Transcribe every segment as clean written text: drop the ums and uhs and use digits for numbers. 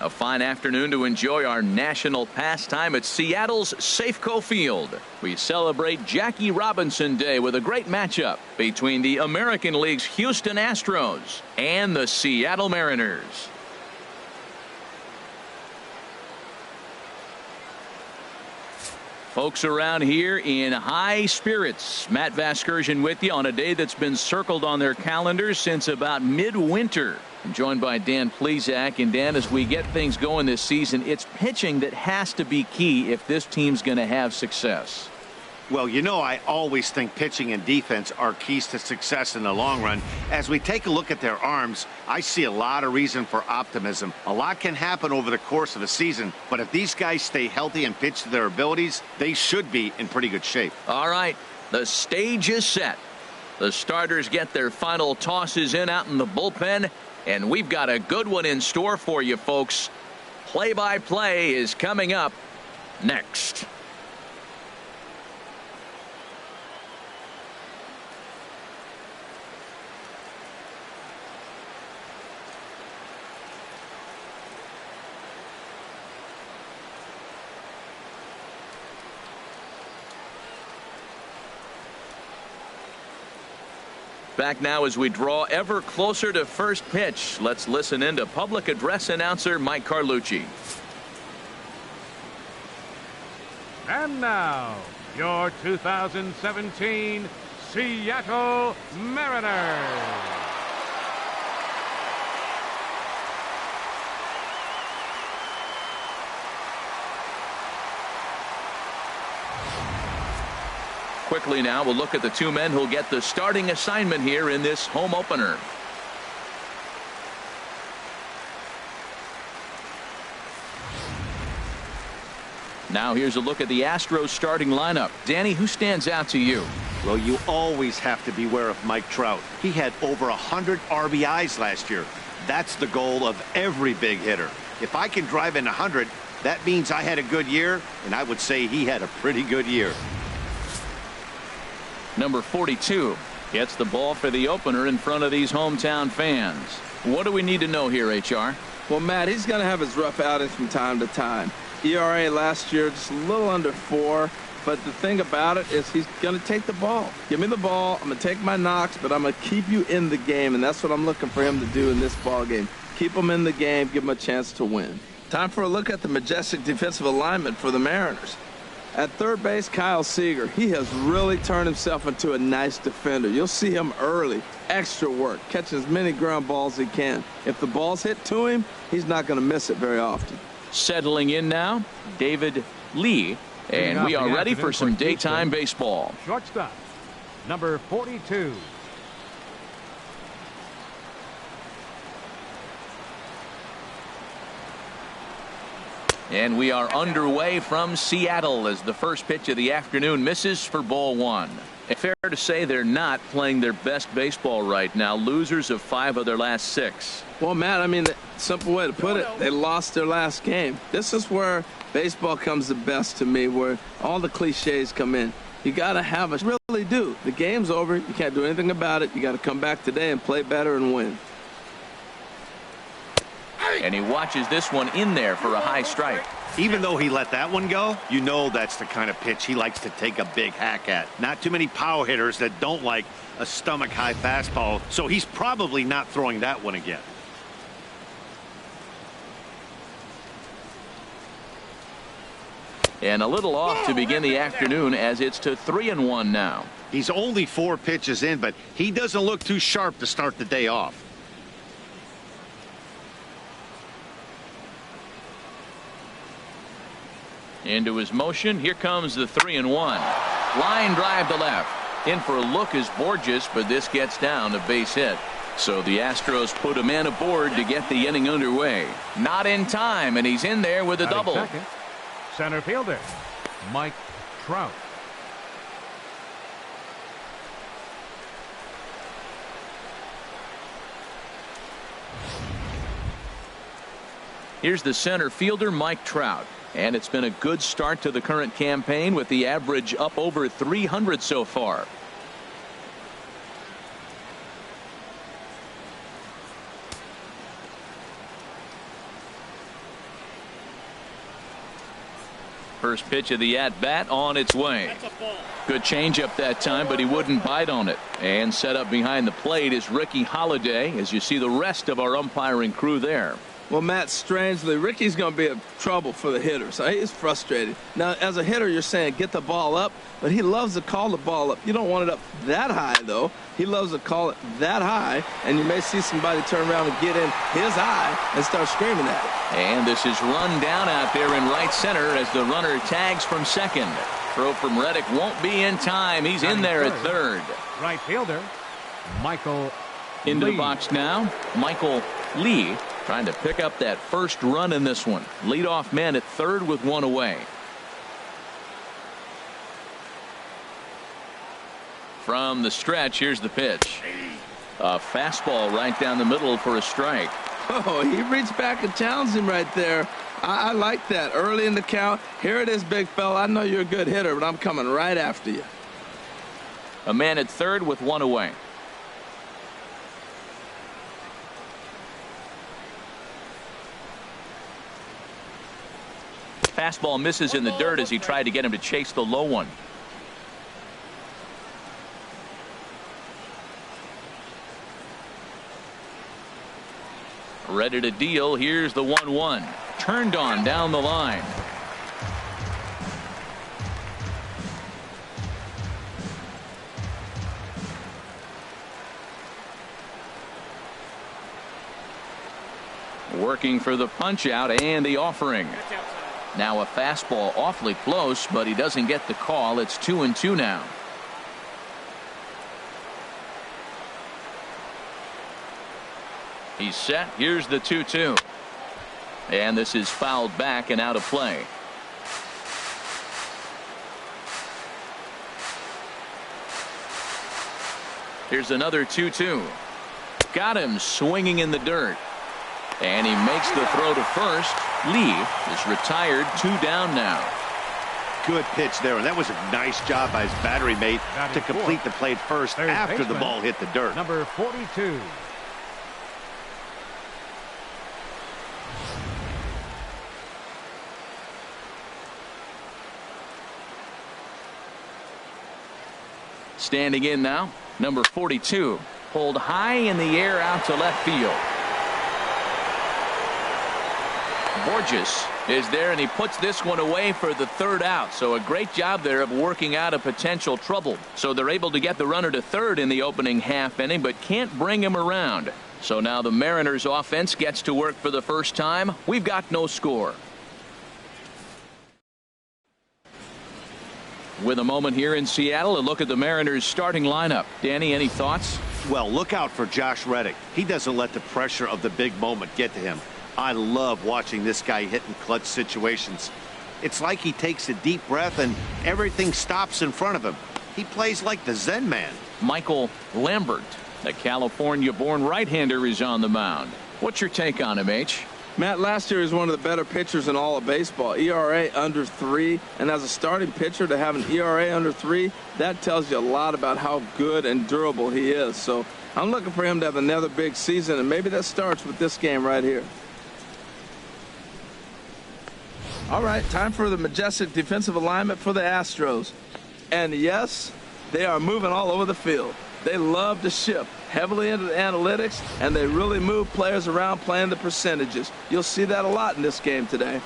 A fine afternoon to enjoy our national pastime at Seattle's Safeco Field. We celebrate Jackie Robinson Day with a great matchup between the American League's Houston Astros and the Seattle Mariners. Folks around here in high spirits. Matt Vasgersian with you on a day that's been circled on their calendars since about midwinter. I'm joined by Dan Plesac. And Dan, as we get things going this season, it's pitching that has to be key if this team's going to have success. Well, you know, I always think pitching and defense are keys to success in the long run. As we take a look at their arms, I see a lot of reason for optimism. A lot can happen over the course of a season, but if these guys stay healthy and pitch to their abilities, they should be in pretty good shape. All right, the stage is set. The starters get their final tosses in out in the bullpen, and we've got a good one in store for you, folks. Play-by-play is coming up next. Back now as we draw ever closer to first pitch. Let's listen in to public address announcer Mike Carlucci. And now, your 2017 Seattle Mariners. Quickly now, we'll look at the two men who'll get the starting assignment here in this home opener. Now here's a look at the Astros starting lineup. Danny, who stands out to you? Well, you always have to beware of Mike Trout. He had over 100 RBIs last year. That's the goal of every big hitter. If I can drive in 100, that means I had a good year, and I would say he had a pretty good year. Number 42 gets the ball for the opener in front of these hometown fans. What do we need to know here, HR? Well, Matt, he's going to have his rough outings from time to time. ERA last year just a little under 4, but the thing about it is he's going to take the ball. Give me the ball. I'm going to take my knocks, but I'm going to keep you in the game, and that's what I'm looking for him to do in this ball game. Keep him in the game, give him a chance to win. Time for a look at the majestic defensive alignment for the Mariners. At third base, Kyle Seager. He has really turned himself into a nice defender. You'll see him early. Extra work. Catching as many ground balls as he can. If the ball's hit to him, he's not going to miss it very often. Settling in now, David Lee. And we are ready for some daytime baseball. Shortstop, number 42. And we are underway from Seattle as the first pitch of the afternoon misses for ball one. Fair to say they're not playing their best baseball right now. Losers of 5 of their last 6. Well, Matt, I mean, the simple way to put it, they lost their last game. This is where baseball comes the best to me, where all the cliches come in. You got to have a really do. The game's over. You can't do anything about it. You got to come back today and play better and win. And he watches this one in there for a high strike. Even though he let that one go, you know that's the kind of pitch he likes to take a big hack at. Not too many power hitters that don't like a stomach-high fastball, so he's probably not throwing that one again. And a little off to begin the afternoon as it's to 3-1 now. He's only 4 pitches in, but he doesn't look too sharp to start the day off. Into his motion. Here comes the 3-1. Line drive to left. In for a look is Borges, but this gets down, a base hit. So the Astros put a man aboard to get the inning underway. Not in time, and he's in there with a double. Second, center fielder, Mike Trout. Here's the center fielder, Mike Trout. And it's been a good start to the current campaign with the average up over 300 so far. First pitch of the at-bat on its way. Good changeup that time, but he wouldn't bite on it. And set up behind the plate is Ricky Holiday, as you see the rest of our umpiring crew there. Well, Matt, strangely, Ricky's going to be in trouble for the hitter, so he's frustrated. Now, as a hitter, you're saying get the ball up, but he loves to call the ball up. You don't want it up that high, though. He loves to call it that high, and you may see somebody turn around and get in his eye and start screaming at it. And this is run down out there in right center as the runner tags from second. Throw from Reddick won't be in time. He's in there at third. Right fielder, Michael Into Lee. the box now, Michael Lee trying to pick up that first run in this one. Leadoff man at third with one away. From the stretch, here's the pitch. A fastball right down the middle for a strike. Oh, he reached back and challenged him right there. I like that. Early in the count. Here it is, big fella. I know you're a good hitter, but I'm coming right after you. A man at third with one away. Fastball misses in the dirt as he tried to get him to chase the low one. Ready to deal. Here's the 1-1. Turned on down the line. Working for the punch out and the offering. Now a fastball awfully close, but he doesn't get the call. It's 2-2 now. He's set. Here's the 2-2. And this is fouled back and out of play. Here's another 2-2. Got him swinging in the dirt. And he makes the throw to first. Lee is retired. 2 down now. Good pitch there, and that was a nice job by his battery mate to complete the play at first after the ball hit the dirt. Number 42. Standing in now, number 42. Pulled high in the air out to left field. Borges is there, and he puts this one away for the third out. So a great job there of working out a potential trouble. So they're able to get the runner to third in the opening half inning, but can't bring him around. So now the Mariners offense gets to work for the first time. We've got no score. With a moment here in Seattle, a look at the Mariners starting lineup. Danny, any thoughts? Well, look out for Josh Reddick. He doesn't let the pressure of the big moment get to him. I love watching this guy hit in clutch situations. It's like he takes a deep breath and everything stops in front of him. He plays like the Zen man. Michael Lambert, the California-born right-hander, is on the mound. What's your take on him, H? Matt, last year is one of the better pitchers in all of baseball. ERA under 3, and as a starting pitcher to have an ERA under 3, that tells you a lot about how good and durable he is. So I'm looking for him to have another big season, and maybe that starts with this game right here. All right, time for the majestic defensive alignment for the Astros. And yes, they are moving all over the field. They love to shift heavily into the analytics, and they really move players around playing the percentages. You'll see that a lot in this game today.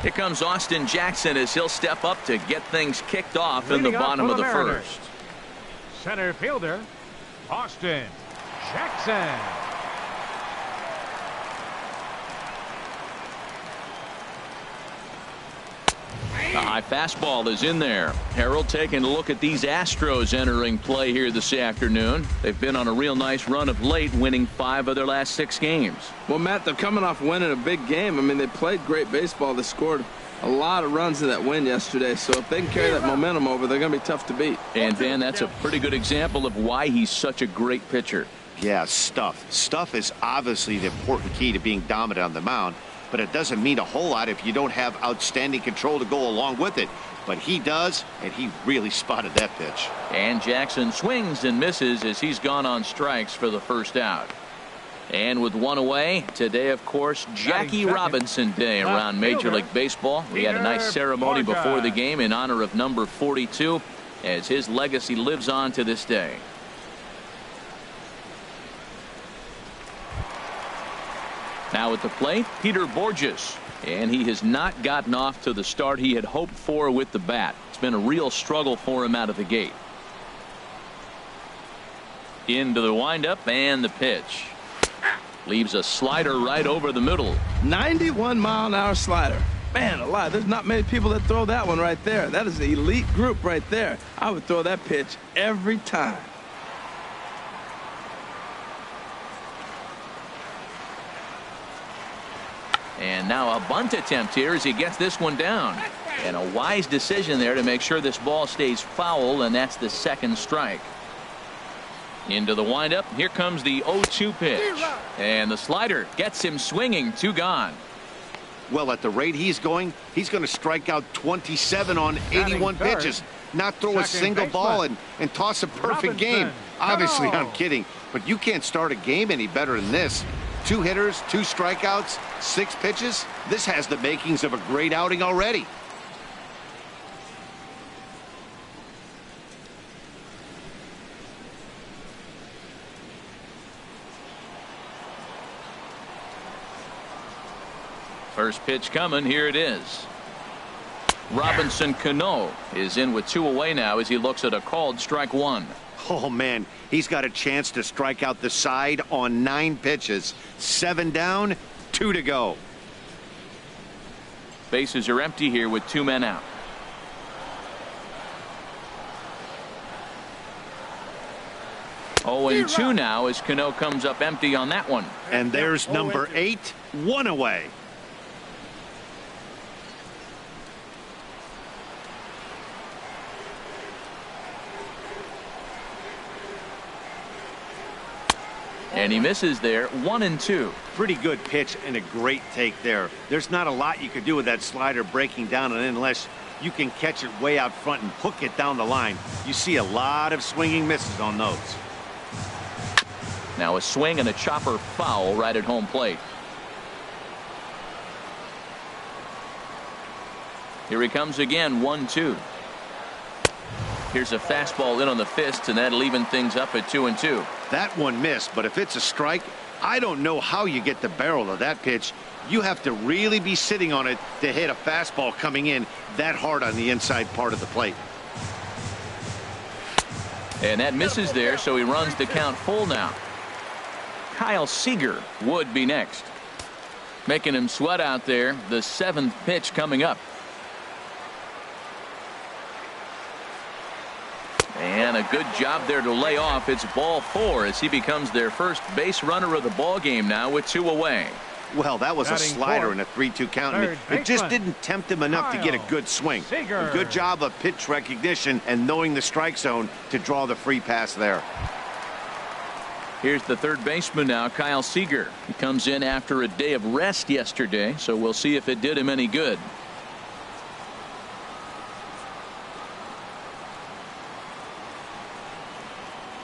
Here comes Austin Jackson as he'll step up to get things kicked off in the bottom of the first. Center fielder, Austin Jackson. The high fastball is in there. Harold taking a look at these Astros entering play here this afternoon. They've been on a real nice run of late, winning 5 of their last 6 games. Well, Matt, they're coming off winning a big game. I mean, they played great baseball. They scored a lot of runs in that win yesterday. So if they can carry that momentum over, they're going to be tough to beat. And, Van, that's a pretty good example of why he's such a great pitcher. Yeah, stuff. Stuff is obviously the important key to being dominant on the mound. But it doesn't mean a whole lot if you don't have outstanding control to go along with it. But he does, and he really spotted that pitch. And Jackson swings and misses as he's gone on strikes for the first out. And with one away, today, of course, Jackie Robinson Day around Major League Baseball. We had a nice ceremony before the game in honor of number 42, as his legacy lives on to this day. Now at the plate, Peter Borges. And he has not gotten off to the start he had hoped for with the bat. It's been a real struggle for him out of the gate. Into the windup and the pitch. Leaves a slider right over the middle. 91-mile-an-hour slider. Man alive, there's not many people that throw that one right there. That is an elite group right there. I would throw that pitch every time. And now a bunt attempt here as he gets this one down. And a wise decision there to make sure this ball stays foul, and that's the second strike. Into the windup. Here comes the 0-2 pitch. And the slider gets him swinging. 2 gone. Well, at the rate he's going to strike out 27 on 81 pitches. Not throw a single ball and toss a perfect game. Obviously, I'm kidding. But you can't start a game any better than this. 2 hitters, 2 strikeouts, 6 pitches. This has the makings of a great outing already. First pitch coming. Here it is. Robinson Cano is in with 2 away now as he looks at a called strike 1. Oh, man, he's got a chance to strike out the side on 9 pitches. 7 down, 2 to go. Bases are empty here with 2 men out. Oh, and 2 now as Cano comes up empty on that one. And there's number 8, 1 away. And he misses there. 1-2. Pretty good pitch and a great take there. There's not a lot you could do with that slider breaking down, and unless you can catch it way out front and hook it down the line. You see a lot of swinging misses on those. Now a swing and a chopper foul right at home plate. Here he comes again. 1-2. Here's a fastball in on the fists, and that'll even things up at 2-2. That one missed, but if it's a strike, I don't know how you get the barrel of that pitch. You have to really be sitting on it to hit a fastball coming in that hard on the inside part of the plate. And that misses there, so he runs the count full now. Kyle Seager would be next. Making him sweat out there. The 7th pitch coming up. And a good job there to lay off. It's ball 4 as he becomes their first base runner of the ball game now with 2 away. Well, that was a slider and a 3-2 count. It just didn't tempt him enough to get a good swing. A good job of pitch recognition and knowing the strike zone to draw the free pass there. Here's the third baseman now, Kyle Seager. He comes in after a day of rest yesterday, so we'll see if it did him any good.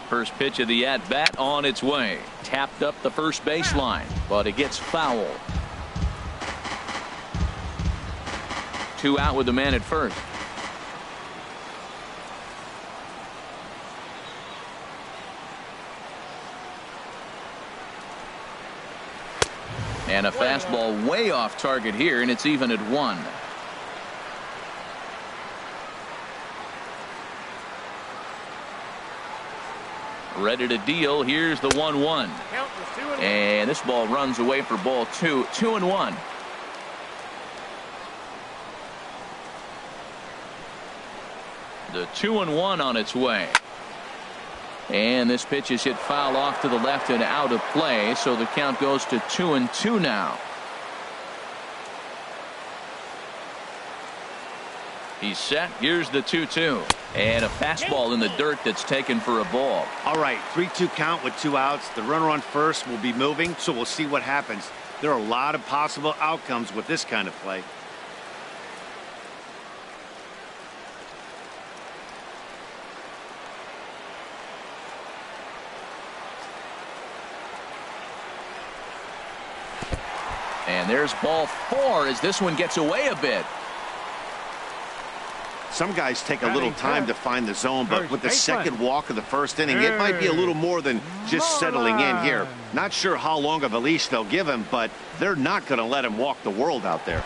First pitch of the at-bat on its way. Tapped up the first baseline, but it gets foul. 2 out with the man at first. And a fastball way off target here, and it's even at 1. Ready to deal. Here's the 1-1. And this ball runs away for ball 2. 2-1. The 2-1 on its way. And this pitch is hit foul off to the left and out of play, so the count goes to 2-2 now. He's set. Here's the 2-2. And a fastball in the dirt that's taken for a ball. All right, 3-2 count with 2 outs. The runner on first will be moving, so we'll see what happens. There are a lot of possible outcomes with this kind of play. And there's ball 4 as this one gets away a bit. Some guys take a little time to find the zone, but with the second walk of the first inning, it might be a little more than just settling in here. Not sure how long of a leash they'll give him, but they're not going to let him walk the world out there.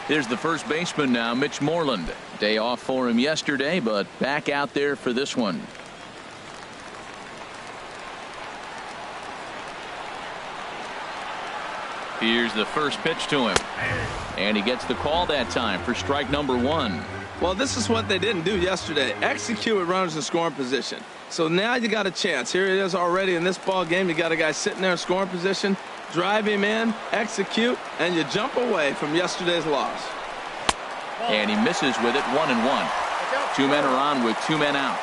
Here's the first baseman now, Mitch Moreland. Day off for him yesterday, but back out there for this one. Here's the first pitch to him. And he gets the call that time for strike number 1. Well, this is what they didn't do yesterday. Execute with runners in scoring position. So now you got a chance. Here it is already in this ball game. You got a guy sitting there in scoring position. Drive him in, execute, and you jump away from yesterday's loss. And he misses with it, 1-1. 2 men are on with 2 men out.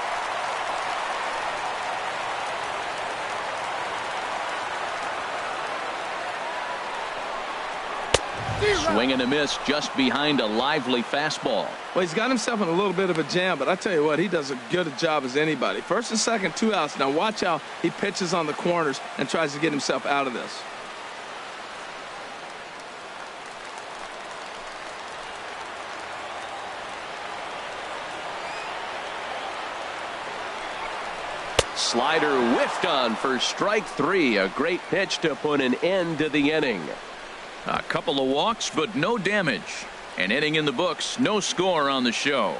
Swing and a miss just behind a lively fastball. Well, he's got himself in a little bit of a jam, but I tell you what, he does as good a job as anybody. First and second, 2 outs. Now watch how he pitches on the corners and tries to get himself out of this. Slider whiffed on for strike 3. A great pitch to put an end to the inning. A couple of walks, but no damage. An inning in the books, no score on the show.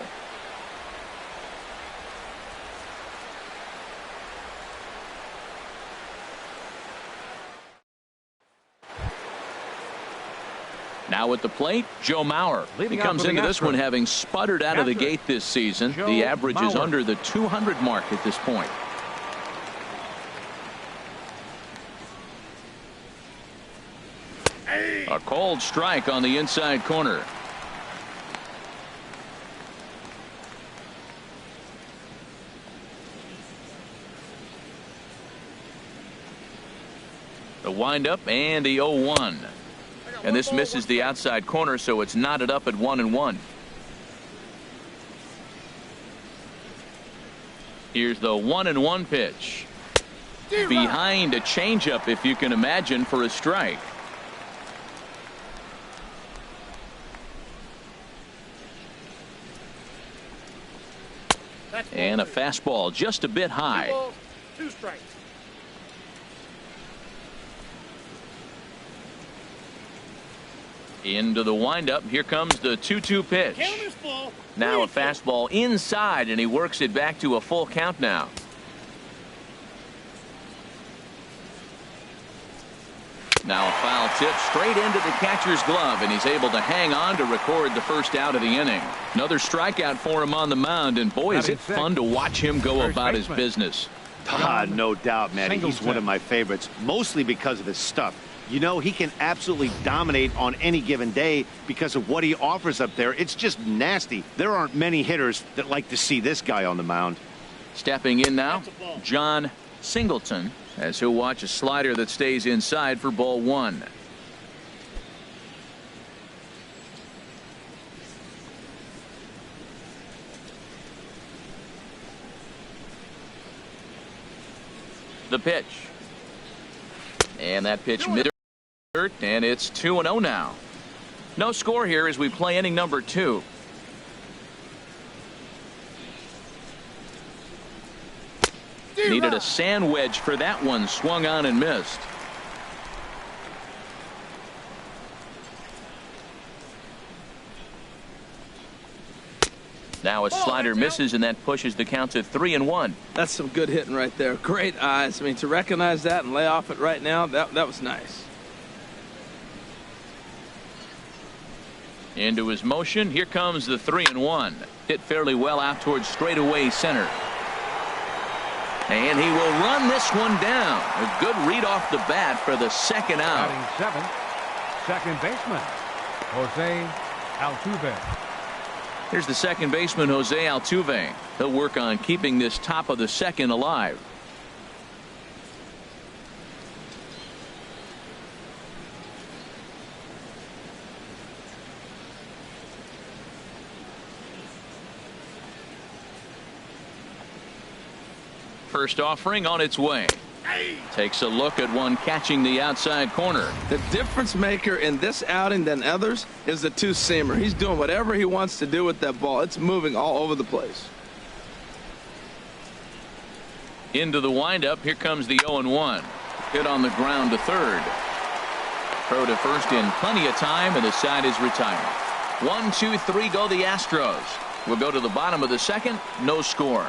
Now at the plate, Joe Mauer. He comes into this one having sputtered out of the gate this season. The average is under the 200 mark at this point. A cold strike on the inside corner. The windup and the 0-1. And this misses the outside corner, so it's knotted up at 1-1. Here's the 1-1 pitch. Behind a changeup, if you can imagine, for a strike. And a fastball just a bit high. 2 strikes. Into the windup. Here comes the 2-2 pitch. Now a fastball inside, and he works it back to a full count now. Now a foul tip straight into the catcher's glove, and he's able to hang on to record the first out of the inning. Another strikeout for him on the mound, and boy, is it fun to watch him go about his business. No doubt, Matty. He's one of my favorites, mostly because of his stuff. You know, he can absolutely dominate on any given day because of what he offers up there. It's just nasty. There aren't many hitters that like to see this guy on the mound. Stepping in now, John Singleton, as he'll watch a slider that stays inside for ball 1. The pitch. And that pitch mid dirt, and it's 2-0 now. No score here as we play inning number 2. Needed a sand wedge for that one. Swung on and missed. Now a slider misses, and that pushes the count to 3-1. That's some good hitting right there. Great eyes. I mean, to recognize that and lay off it right now, that was nice. Into his motion. Here comes the 3-1. Hit fairly well out towards straightaway center. And he will run this one down. A good read off the bat for the second out. Batting 7th, second baseman, Jose Altuve. Here's the second baseman, Jose Altuve. He'll work on keeping this top of the second alive. First offering on its way. Takes a look at one catching the outside corner. The difference maker in this outing than others is the two-seamer. He's doing whatever he wants to do with that ball. It's moving all over the place. Into the windup. Here comes the 0-1. Hit on the ground to third. Throw to first in plenty of time, and the side is retired. 1, 2, 3 go the Astros. We'll go to the bottom of the second. No score.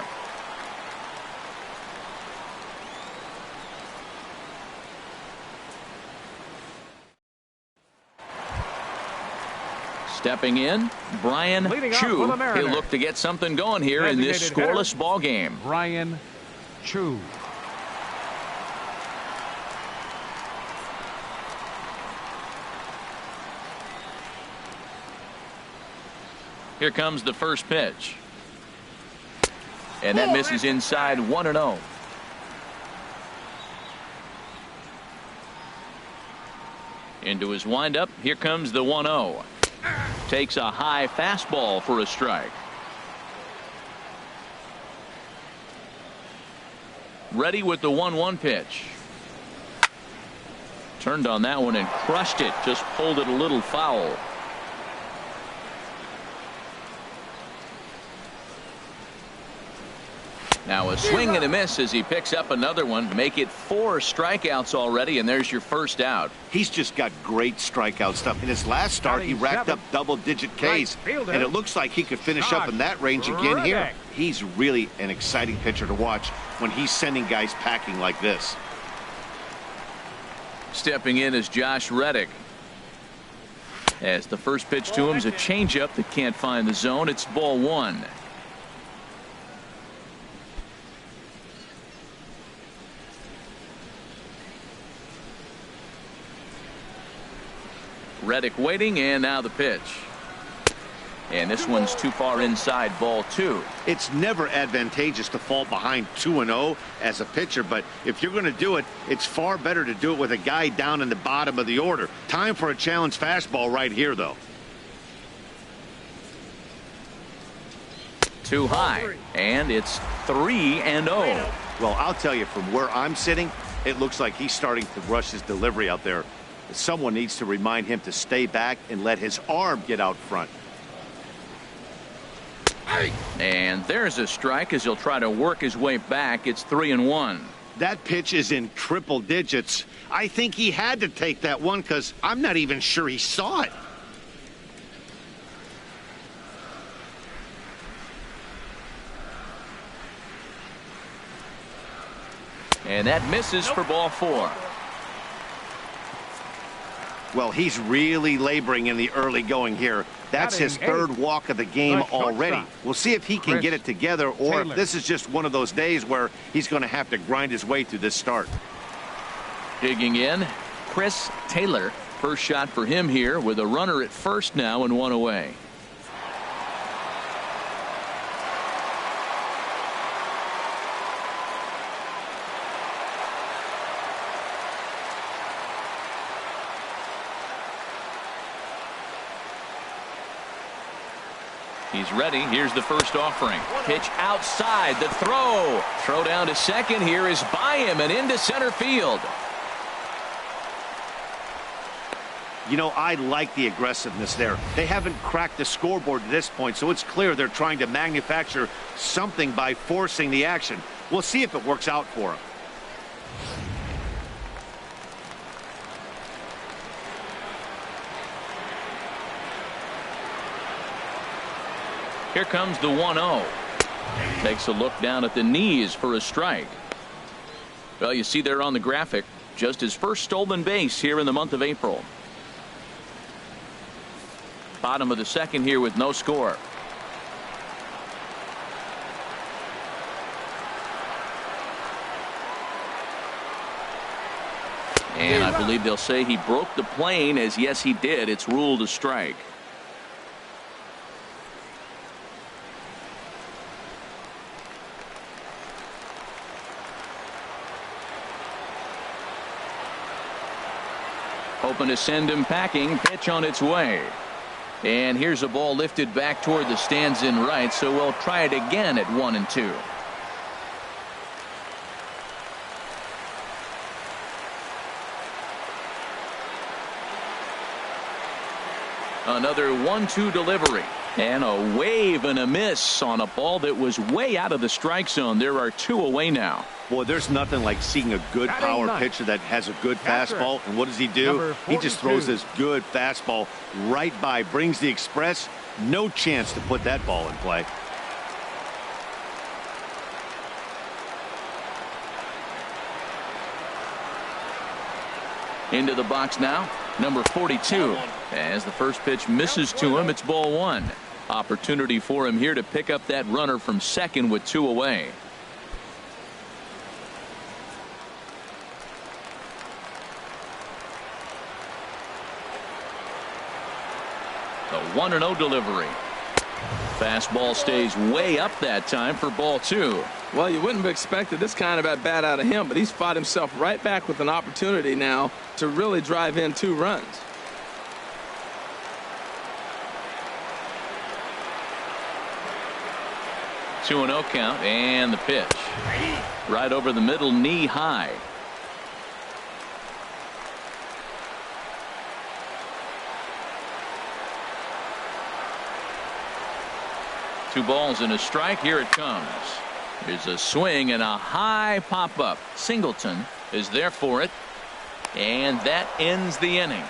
Stepping in, Brian Chu. He'll look to get something going here in this scoreless ball game. Brian Chu. Here comes the first pitch. And that misses inside 1-0. Into his windup. Here comes the 1-0. Takes a high fastball for a strike. Ready with the 1-1 pitch. Turned on that one and crushed it. Just pulled it a little foul. Now a swing and a miss as he picks up another one. Make it 4 strikeouts already, and there's your first out. He's just got great strikeout stuff. In his last start, he racked up double-digit Ks, and it looks like he could finish up in that range again here. He's really an exciting pitcher to watch when he's sending guys packing like this. Stepping in is Josh Reddick. As the first pitch to him is a changeup that can't find the zone. It's ball 1. Reddick waiting, and now the pitch. And this one's too far inside, ball 2. It's never advantageous to fall behind 2-0 as a pitcher, but if you're going to do it, it's far better to do it with a guy down in the bottom of the order. Time for a challenge fastball right here, though. Too high, and it's 3-0. Well, I'll tell you, from where I'm sitting, it looks like he's starting to rush his delivery out there. Someone needs to remind him to stay back and let his arm get out front. And there's a strike as he'll try to work his way back. It's 3-1. That pitch is in triple digits. I think he had to take that one because I'm not even sure he saw it. And that misses for ball 4. Well, he's really laboring in the early going here. That's his third walk of the game already. We'll see if he can get it together, or if this is just one of those days where he's going to have to grind his way through this start. Digging in, Chris Taylor. First shot for him here with a runner at first now and 1 away. He's ready. Here's the first offering. Pitch outside. The throw. Throw down to second here is by him and into center field. You know, I like the aggressiveness there. They haven't cracked the scoreboard to this point, so it's clear they're trying to manufacture something by forcing the action. We'll see if it works out for them. Here comes the 1-0. Takes a look down at the knees for a strike. Well, you see there on the graphic, just his first stolen base here in the month of April. Bottom of the second here with no score. And I believe they'll say he broke the plane, as yes he did. It's ruled a strike. Hoping to send him packing. Pitch on its way. And here's a ball lifted back toward the stands in right, so we'll try it again at 1-2. Another 1-2 delivery. And a wave and a miss on a ball that was way out of the strike zone. There are 2 away now. Boy, there's nothing like seeing a good power pitcher that has a good fastball. And what does he do? He just throws this good fastball right by, brings the express. No chance to put that ball in play. Into the box now, number 42. As the first pitch misses to him, it's ball 1. Opportunity for him here to pick up that runner from second with 2 away. The 1-0 delivery. Fastball stays way up that time for ball 2. Well, you wouldn't have expected this kind of at bat out of him, but he's fought himself right back with an opportunity now to really drive in 2 runs. Two and 0 count, and the pitch right over the middle, knee high. Two balls and a strike. Here it comes. There's a swing and a high pop up. Singleton is there for it, and that ends the inning.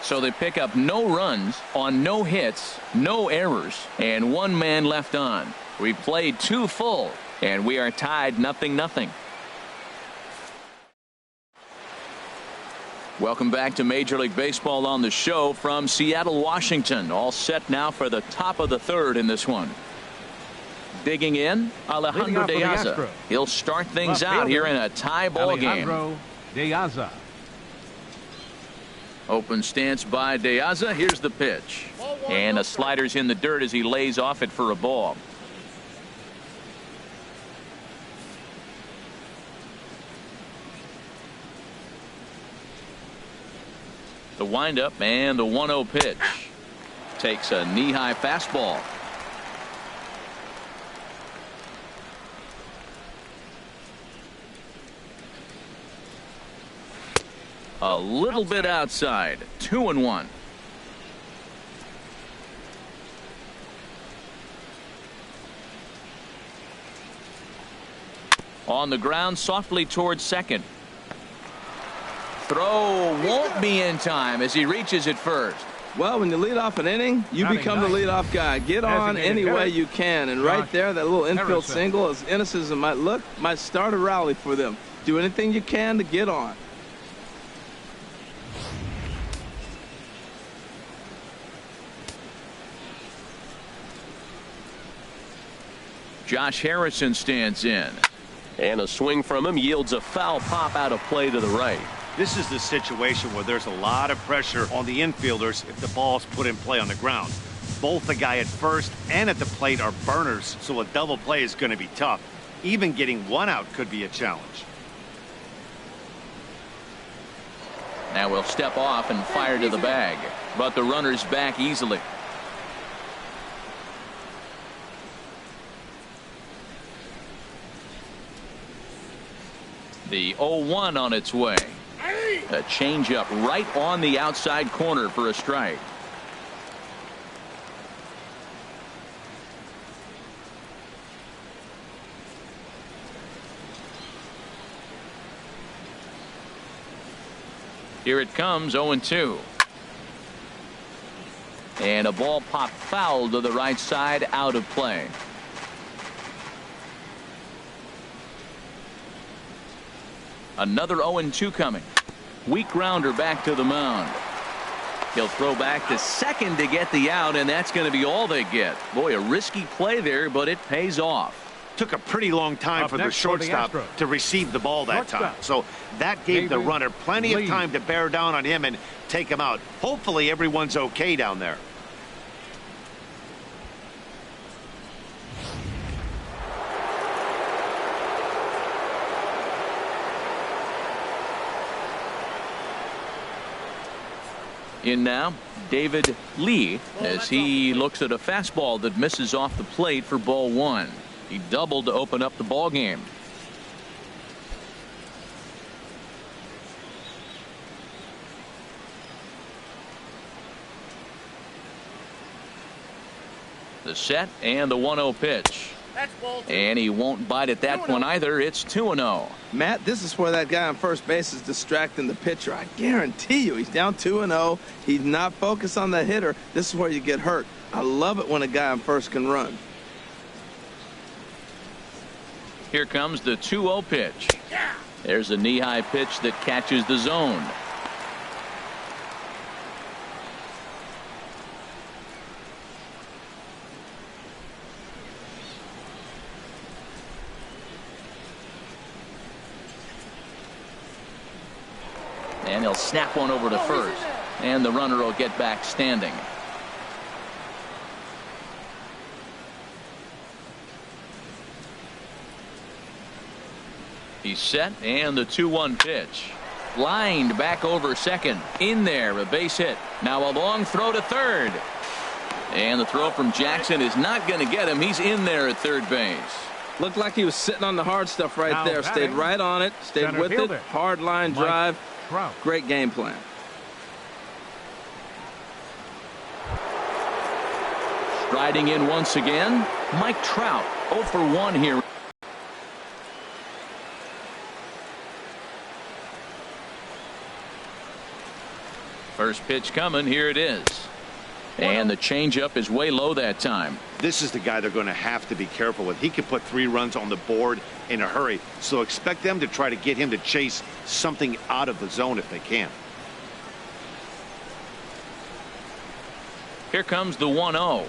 So they pick up no runs on no hits, no errors, and 1 man left on. We played 2 full, and we are tied 0-0. Welcome back to Major League Baseball on the show from Seattle, Washington. All set now for the top of the 3rd in this one. Digging in, Alejandro De Aza. He'll start things out here in a tie ball game. De Aza. Open stance by De Aza. Here's the pitch. And a slider's in the dirt as he lays off it for a ball. The windup and the 1-0 pitch. Takes a knee-high fastball. A little bit outside. 2-1. On the ground softly towards second. Throw won't be in time as he reaches it first. Well, when you lead off an inning, you become the leadoff guy. Get on any way you can. And right there, that little infield single, as innocent as it might look, might start a rally for them. Do anything you can to get on. Josh Harrison stands in. And a swing from him yields a foul pop out of play to the right. This is the situation where there's a lot of pressure on the infielders if the ball's put in play on the ground. Both the guy at first and at the plate are burners, so a double play is going to be tough. Even getting 1 out could be a challenge. Now we'll step off and fire to the bag, but the runner's back easily. The 0-1 on its way. A changeup right on the outside corner for a strike. Here it comes, 0-2. And a ball popped foul to the right side, out of play. Another 0-2 coming. Weak grounder back to the mound. He'll throw back to second to get the out, and that's going to be all they get. Boy, a risky play there, but it pays off. Took a pretty long time for the shortstop to receive the ball that time. So that gave the runner plenty of time to bear down on him and take him out. Hopefully everyone's okay down there. In now, David Lee, as he looks at a fastball that misses off the plate for ball 1. He doubled to open up the ball game. The set and the 1-0 pitch. And he won't bite at that one either. It's 2-0. Matt, this is where that guy on first base is distracting the pitcher. I guarantee you he's down 2-0. He's not focused on the hitter. This is where you get hurt. I love it when a guy on first can run. Here comes the 2-0 pitch. There's a knee-high pitch that catches the zone. And he'll snap one over to first. And the runner will get back standing. He's set, and the 2-1 pitch. Lined back over second. In there, a base hit. Now a long throw to third. And the throw from Jackson is not going to get him. He's in there at third base. Looked like he was sitting on the hard stuff right there. Stayed right on it. Stayed with it. Hard line drive. Great game plan. Striding in once again, Mike Trout. 0 for 1 here. First pitch coming. Here it is. And the changeup is way low that time. This is the guy they're going to have to be careful with. He can put 3 runs on the board in a hurry, so expect them to try to get him to chase something out of the zone if they can. Here comes the 1-0.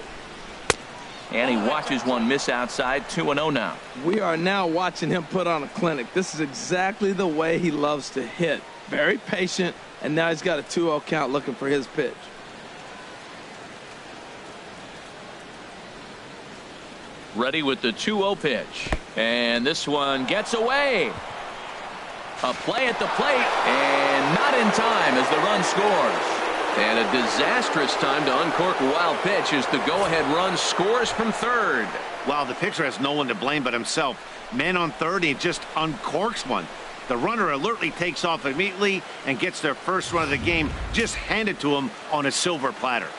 And he watches one miss outside. 2-0 now. We are now watching him put on a clinic. This is exactly the way he loves to hit. Very patient, and now he's got a 2-0 count looking for his pitch. Ready with the 2-0 pitch. And this one gets away. A play at the plate, and not in time as the run scores. And a disastrous time to uncork a wild pitch as the go-ahead run scores from third. Wow, the pitcher has no one to blame but himself. Man on third, he just uncorks one. The runner alertly takes off immediately and gets their first run of the game just handed to him on a silver platter.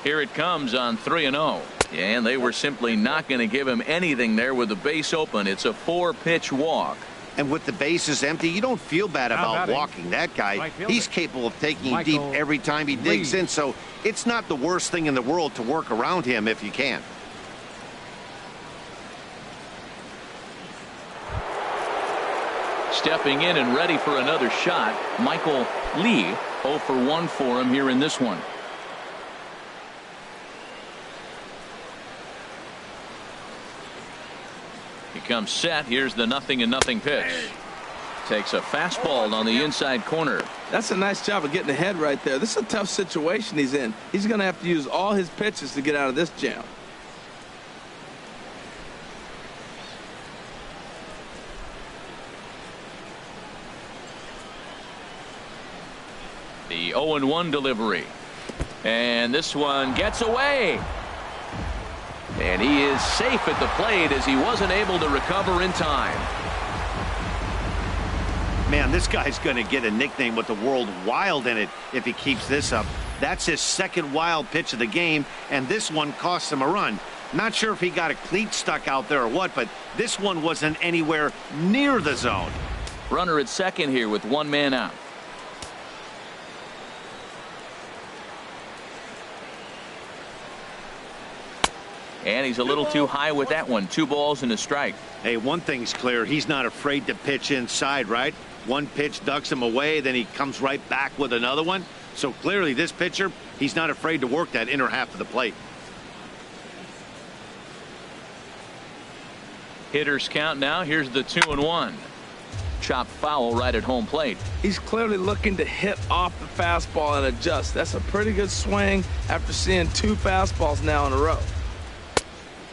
Here it comes on 3-0. And they were simply not going to give him anything there with the base open. It's a 4-pitch walk. And with the bases empty, you don't feel bad about walking that guy. He's capable of taking deep every time he digs in, so it's not the worst thing in the world to work around him if you can. Stepping in and ready for another shot, Michael Lee. 0 for 1 for him here in this one. He comes set. Here's the 0-0 pitch. Takes a fastball on the inside corner. That's a nice job of getting ahead right there. This is a tough situation he's in. He's going to have to use all his pitches to get out of this jam. The 0-1 delivery. And this one gets away. And he is safe at the plate as he wasn't able to recover in time. Man, this guy's going to get a nickname with the word wild in it if he keeps this up. That's his second wild pitch of the game, and this one cost him a run. Not sure if he got a cleat stuck out there or what, but this one wasn't anywhere near the zone. Runner at second here with 1 man out. And he's a little too high with that one. 2 balls and a strike. Hey, one thing's clear. He's not afraid to pitch inside, right? One pitch ducks him away, then he comes right back with another one. So clearly this pitcher, he's not afraid to work that inner half of the plate. Hitters count now. Here's the 2-1. Chopped foul right at home plate. He's clearly looking to hit off the fastball and adjust. That's a pretty good swing after seeing 2 fastballs now in a row.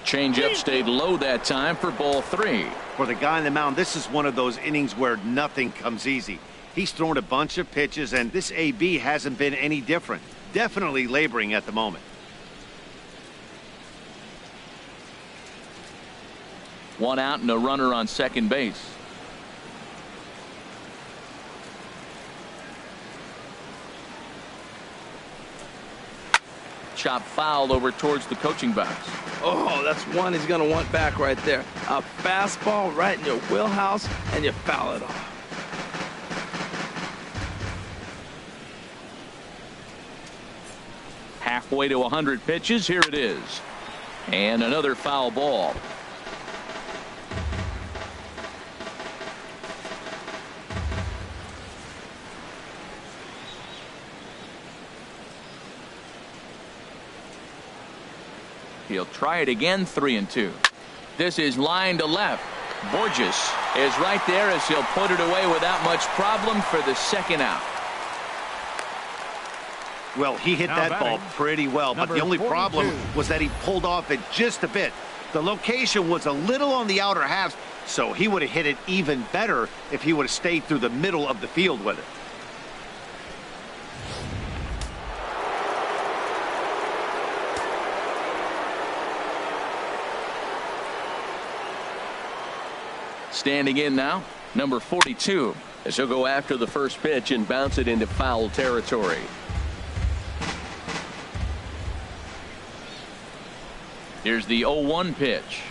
Changeup stayed low that time for ball 3. For the guy on the mound, this is one of those innings where nothing comes easy. He's thrown a bunch of pitches, and this AB hasn't been any different. Definitely laboring at the moment. 1 out and a runner on second base. chop foul over towards the coaching box. Oh, that's one he's going to want back right there. A fastball right in your wheelhouse, and you foul it off. Halfway to 100 pitches. Here it is. And another foul ball. He'll try it again. 3-2. This is line to left. Borges is right there as he'll put it away without much problem for the second out. Well, he hit that ball pretty well, but the only problem was that he pulled off it just a bit. The location was a little on the outer half, so he would have hit it even better if he would have stayed through the middle of the field with it. Standing in now, number 42. As he'll go after the first pitch and bounce it into foul territory. Here's the 0-1 pitch.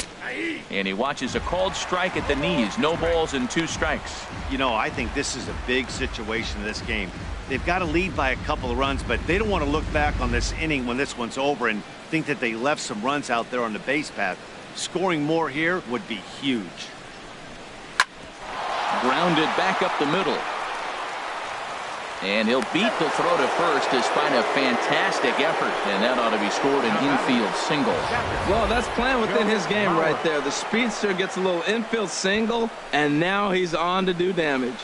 And he watches a called strike at the knees. No balls and 2 strikes. You know, I think this is a big situation in this game. They've got to lead by a couple of runs, but they don't want to look back on this inning when this one's over and think that they left some runs out there on the base path. Scoring more here would be huge. Grounded back up the middle. And he'll beat the throw to first despite a fantastic effort. And that ought to be scored an infield single. Well, that's playing within his game right there. The speedster gets a little infield single, and now he's on to do damage.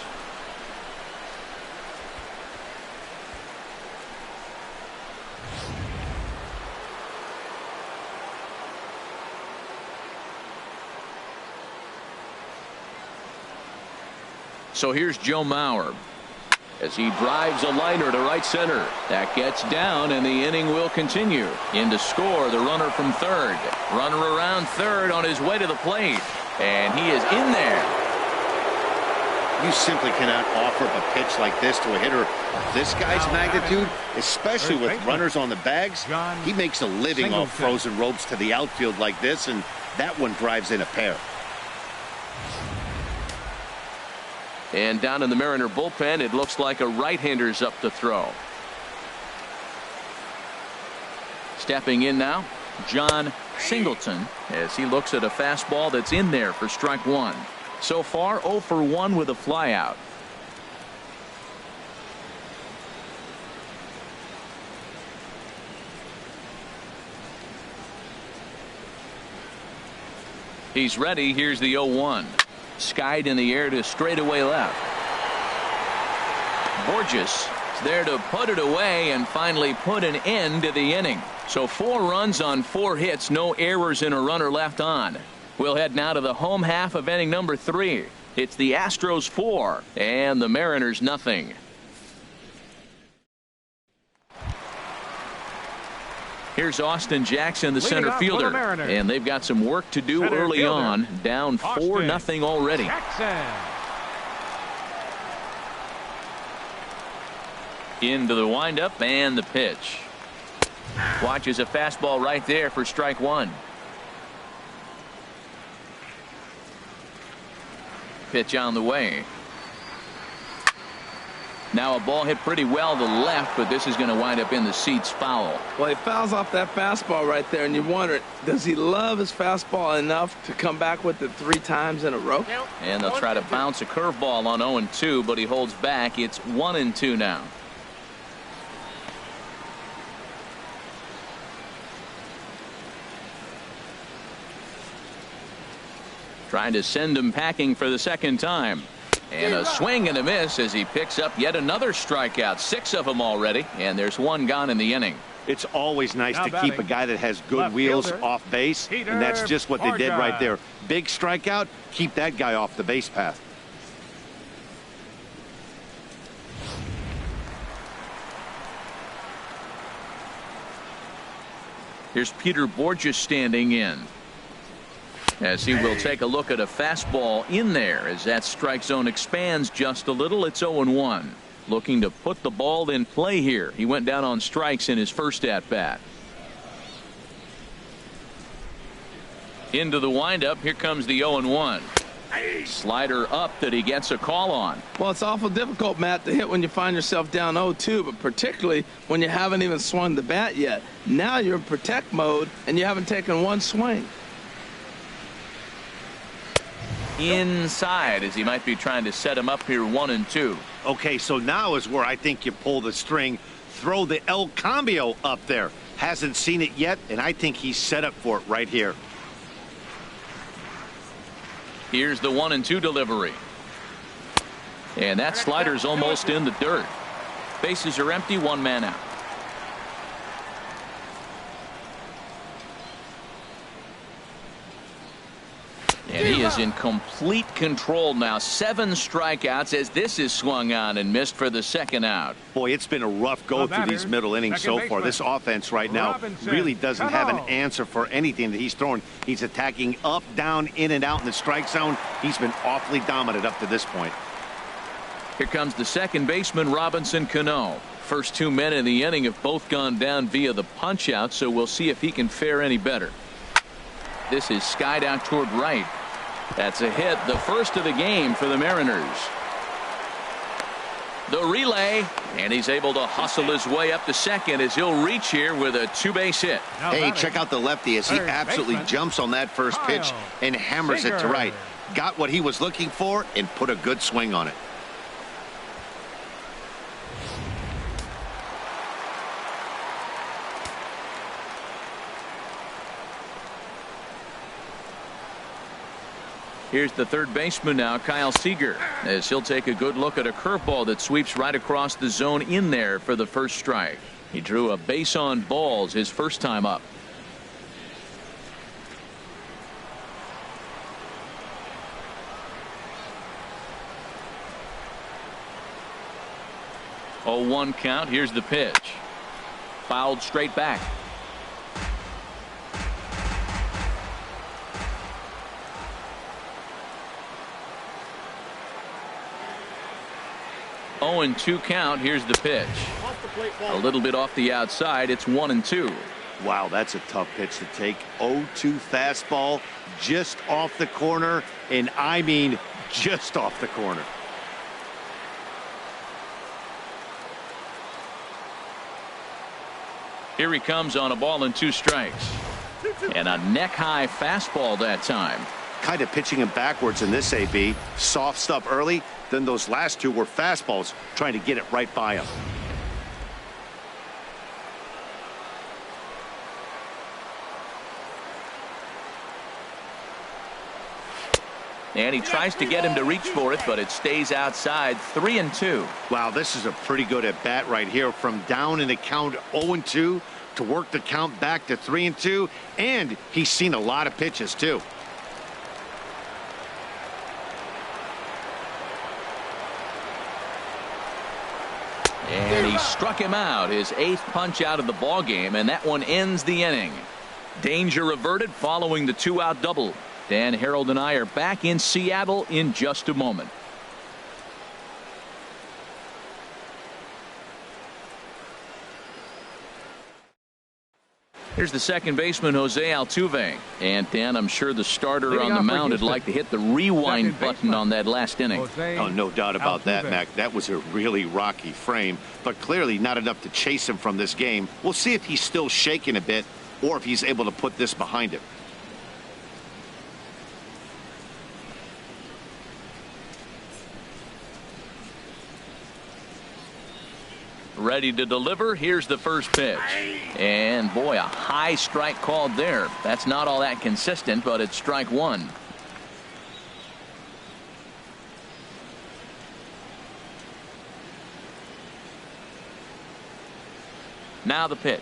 So here's Joe Mauer as he drives a liner to right center. That gets down, and the inning will continue. In to score, the runner from third. Runner around third on his way to the plate, and he is in there. You simply cannot offer up a pitch like this to a hitter of this guy's magnitude, especially with runners on the bags. He makes a living off frozen ropes to the outfield like this, and that one drives in a pair. And down in the Mariner bullpen, it looks like a right-hander's up to throw. Stepping in now, John Singleton, as he looks at a fastball that's in there for strike 1. So far, 0 for 1 with a flyout. He's ready. Here's the 0-1. Skied in the air to straightaway left. Borges is there to put it away and finally put an end to the inning. So 4 runs on 4 hits, no errors, and a runner left on. We'll head now to the home half of inning number 3. It's the Astros 4 and the Mariners nothing. Here's Austin Jackson, the center fielder, and they've got some work to do early on. Down 4-0 already. Into the windup and the pitch. Watches a fastball right there for strike 1. Pitch on the way. Now a ball hit pretty well to left, but this is going to wind up in the seats foul. Well, he fouls off that fastball right there, and you wonder, does he love his fastball enough to come back with it 3 times in a row? And they'll try to bounce a curveball on 0-2, but he holds back. It's 1-2 now. Trying to send him packing for the second time. And a swing and a miss as he picks up yet another strikeout. 6 of them already, and there's 1 gone in the inning. It's always nice to keep a guy that has good wheels off base, and that's just what they did right there. Big strikeout, keep that guy off the base path. Here's Peter Borges standing in, as he will take a look at a fastball in there as that strike zone expands just a little. It's 0-1. Looking to put the ball in play here. He went down on strikes in his first at bat. Into the windup. Here comes the 0-1. Slider up that he gets a call on. Well, it's awful difficult, Matt, to hit when you find yourself down 0-2, but particularly when you haven't even swung the bat yet. Now you're in protect mode, and you haven't taken one swing. Inside, as he might be trying to set him up here 1-2. Okay, so now is where I think you pull the string. Throw the El Cambio up there. Hasn't seen it yet, and I think he's set up for it right here. Here's the 1-2 delivery. And that slider's almost in the dirt. Bases are empty, one man out. And he is in complete control now. 7 strikeouts as this is swung on and missed for the second out. Boy, it's been a rough go through these middle innings so far. This offense right now really doesn't have an answer for anything that he's throwing. He's attacking up, down, in and out in the strike zone. He's been awfully dominant up to this point. Here comes the second baseman, Robinson Cano. First 2 men in the inning have both gone down via the punch out, so we'll see if he can fare any better. This is skied out toward right. That's a hit, the first of the game for the Mariners. The relay, and he's able to hustle his way up to second as he'll reach here with a 2-base hit. Hey, check out the lefty as he absolutely jumps on that first pitch and hammers it to right. Got what he was looking for and put a good swing on it. Here's the third baseman now, Kyle Seager, as he'll take a good look at a curveball that sweeps right across the zone in there for the first strike. He drew a base on balls his first time up. Oh, 1 count. Here's the pitch. Fouled straight back. Oh, and 2 count. Here's the pitch. A little bit off the outside. It's 1-2. Wow, that's a tough pitch to take. 0-2 fastball just off the corner, and I mean just off the corner. Here he comes on a ball and 2 strikes. And a neck-high fastball that time. Kind of pitching him backwards in this AB. Soft stuff early, then those last 2 were fastballs, trying to get it right by him. And he tries to get him to reach for it, but it stays outside. 3-2. Wow, this is a pretty good at bat right here. From down in the count 0-2 to work the count back to 3-2, and he's seen a lot of pitches too. And he struck him out, his 8th punch out of the ball game, and that one ends the inning. Danger averted following the 2-out double. Dan, Harold, and I are back in Seattle in just a moment. Here's the second baseman, Jose Altuve. And Dan, I'm sure the starter on the mound would like to hit the rewind button on that last inning. Oh, no doubt about that, Mac. That was a really rocky frame, but clearly not enough to chase him from this game. We'll see if he's still shaking a bit or if he's able to put this behind him. Ready to deliver. Here's the first pitch. And boy, a high strike called there. That's not all that consistent, but it's strike 1. Now the pitch.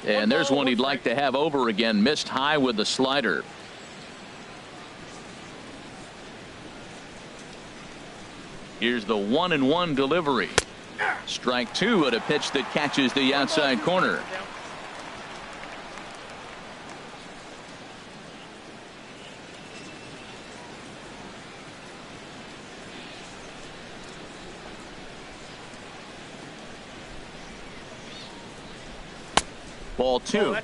And there's one he'd like to have over again. Missed high with the slider. Here's the 1-1 delivery. Strike 2 at a pitch that catches the outside corner. Ball 2.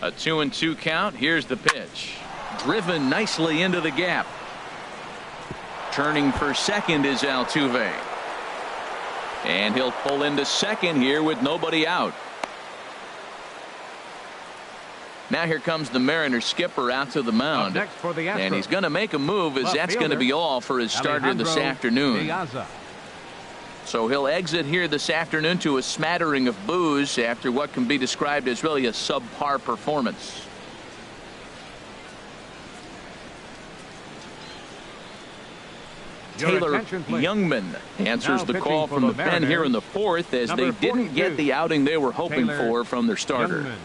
A 2-2 count. Here's the pitch. Driven nicely into the gap. Turning for second is Altuve. And he'll pull into second here with nobody out. Now here comes the Mariners skipper out to the mound. Next for the Astros, and he's going to make a move, as that's going to be all for his starter this afternoon. So he'll exit here this afternoon to a smattering of boos after what can be described as really a subpar performance. Taylor Youngman answers the call from the pen here in the fourth, as they didn't get the outing they were hoping for from their starter. Youngman.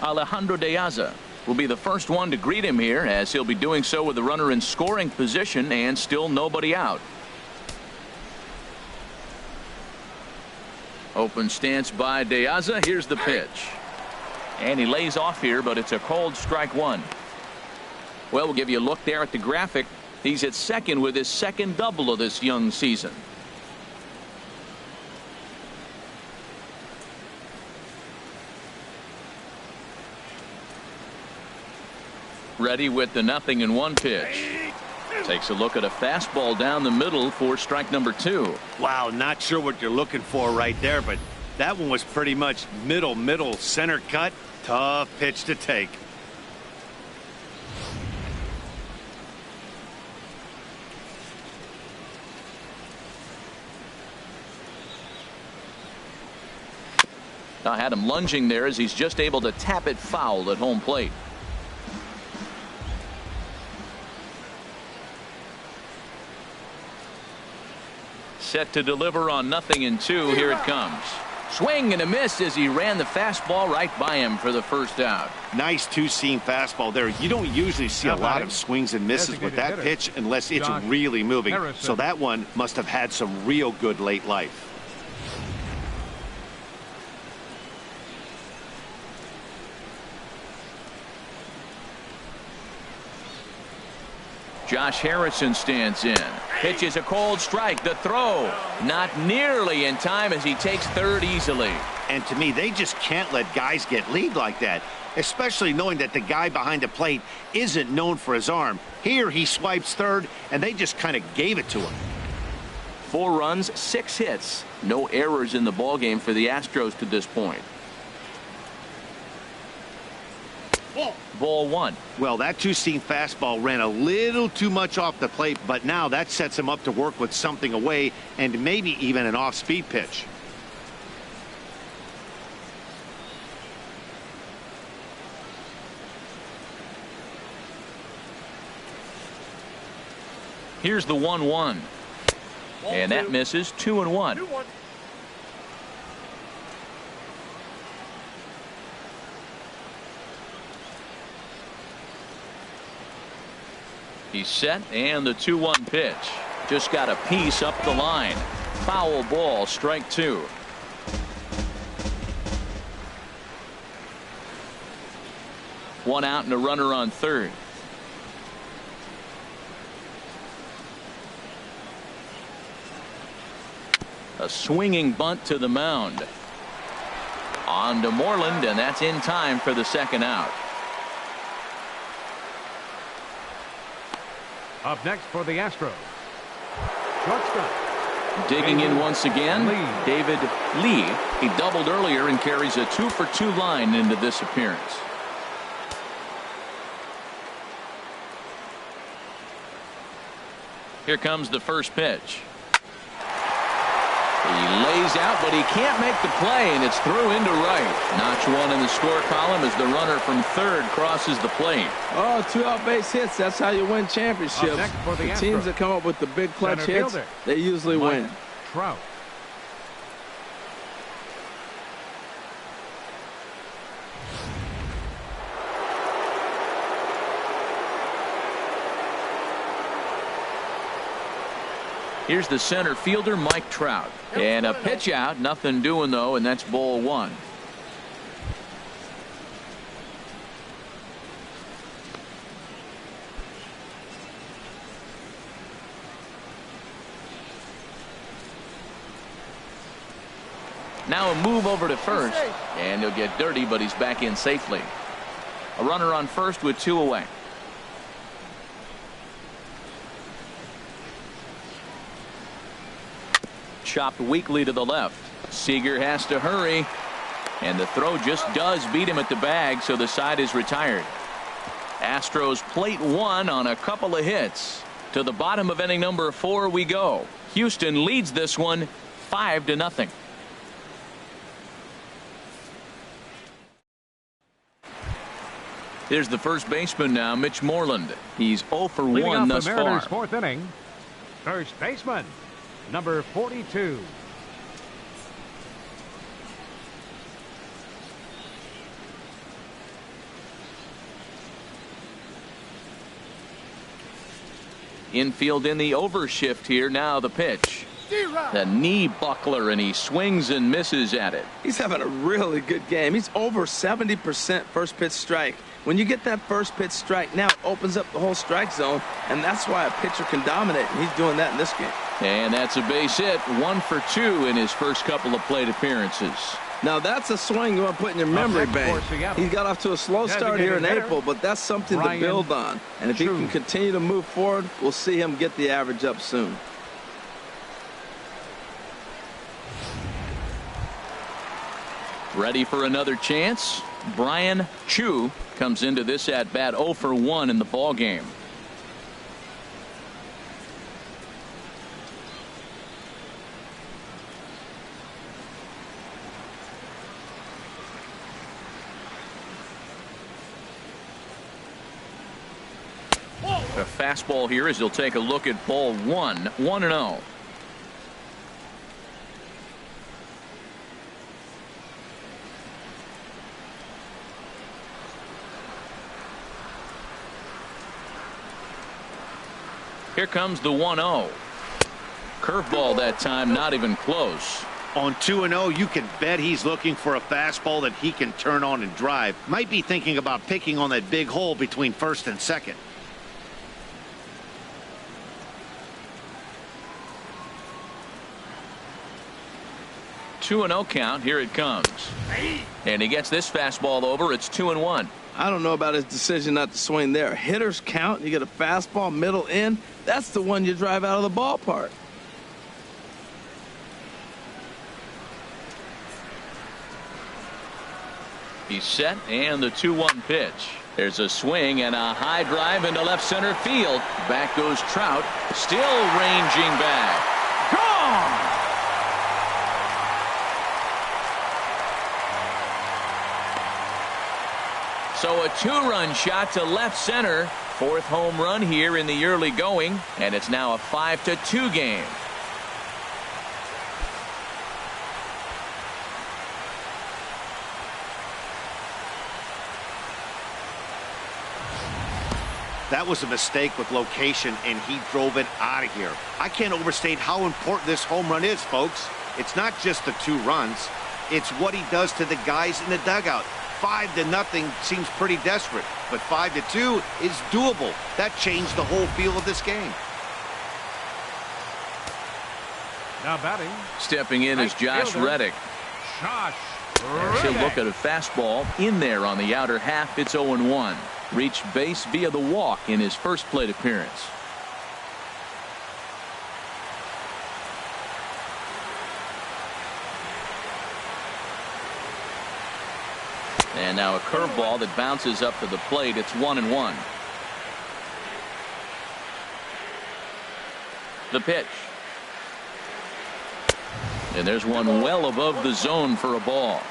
Alejandro De Aza will be the first one to greet him here, as he'll be doing so with the runner in scoring position and still nobody out. Open stance by De Aza. Here's the pitch. And he lays off here, but it's a cold strike one. Well, we'll give you a look there at the graphic. He's at second with his second double of this young season. Ready with the 0-1 pitch. Takes a look at a fastball down the middle for strike number 2. Wow, not sure what you're looking for right there, but that one was pretty much middle center cut. Tough pitch to take. I had him lunging there, as he's just able to tap it foul at home plate. Set to deliver on 0-2. Here it comes. Swing and a miss as he ran the fastball right by him for the first out. Nice two-seam fastball there. You don't usually see a lot of swings and misses with that pitch unless it's really moving. So that one must have had some real good late life. Josh Harrison stands in. Pitch is a cold strike. The throw not nearly in time, as he takes third easily. And to me, they just can't let guys get lead like that, especially knowing that the guy behind the plate isn't known for his arm. Here he swipes third, and they just kind of gave it to him. 4 runs, 6 hits. No errors in the ballgame for the Astros to this point. Ball 1. Well, that two-seam fastball ran a little too much off the plate, but now that sets him up to work with something away and maybe even an off-speed pitch. Here's the 1-1. And that misses. 2-1. He's set, and the 2-1 pitch just got a piece up the line. Foul ball, strike 2. One out and a runner on third. A swinging bunt to the mound. On to Moreland, and that's in time for the second out. Up next for the Astros, shortstop. Digging in once again, David Lee. He doubled earlier and carries a 2-for-2 line into this appearance. Here comes the first pitch. He lays out, but he can't make the play, and it's through into right. Notch 1 in the score column as the runner from third crosses the plate. Oh, 2 out base hits. That's how you win championships. The teams that come up with the big clutch hits, they usually win. Trout. Here's the center fielder, Mike Trout. And a pitch out, nothing doing though, and that's ball 1. Now a move over to first, and he'll get dirty, but he's back in safely. A runner on first with 2 away. Chopped weakly to the left. Seager has to hurry, and the throw just does beat him at the bag, so the side is retired. Astros plate 1 on a couple of hits. To the bottom of inning number 4 we go. Houston leads this one 5-0. Here's the first baseman now, Mitch Moreland. He's 0 for 1 thus far. Mariners' 4th inning, first baseman, number 42. Infield in the overshift here. Now the pitch. The knee buckler, and he swings and misses at it. He's having a really good game. He's over 70% first pitch strike. When you get that first pitch strike, now it opens up the whole strike zone, and that's why a pitcher can dominate, and he's doing that in this game. And that's a base hit. 1 for 2 in his first couple of plate appearances. Now that's a swing you want to put in your memory bank. He got off to a slow start here in April, but that's something to build on. And if he can continue to move forward, we'll see him get the average up soon. Ready for another chance? Brian Chu comes into this at bat 0 for 1 in the ball game. A fastball here as he'll take a look at ball 1. 1-0. Here comes the 1-0. Curveball that time, not even close. On 2-0, you can bet he's looking for a fastball that he can turn on and drive. Might be thinking about picking on that big hole between first and second. Two and 0 count. Here it comes. And he gets this fastball over. It's 2-1. I don't know about his decision not to swing there. Hitters count. You get a fastball middle in. That's the one you drive out of the ballpark. He's set, and the 2-1 pitch. There's a swing and a high drive into left center field. Back goes Trout, still ranging back. Gone! So a 2-run shot to left center. 4th home run here in the early going, and it's now a 5-2 game. That was a mistake with location, and he drove it out of here. I can't overstate how important this home run is, folks. It's not just the 2 runs. It's what he does to the guys in the dugout. 5-0 seems pretty desperate, but 5-2 is doable. That changed the whole feel of this game. Now batting. Stepping in is Josh Reddick. He'll look at a fastball in there on the outer half. It's 0-1. Reached base via the walk in his first plate appearance. And now a curveball that bounces up to the plate. It's 1-1. The pitch. And there's one well above the zone for a ball.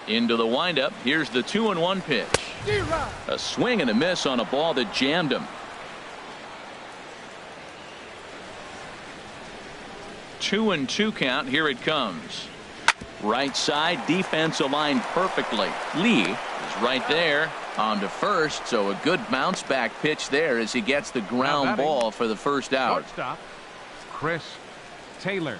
Into the windup. Here's the 2-1 pitch. A swing and a miss on a ball that jammed him. 2-2 count. Here it comes. Right side, defense aligned perfectly. Lee is right there on to first, so a good bounce back pitch there as he gets the ground ball for the first out. Shortstop, Chris Taylor.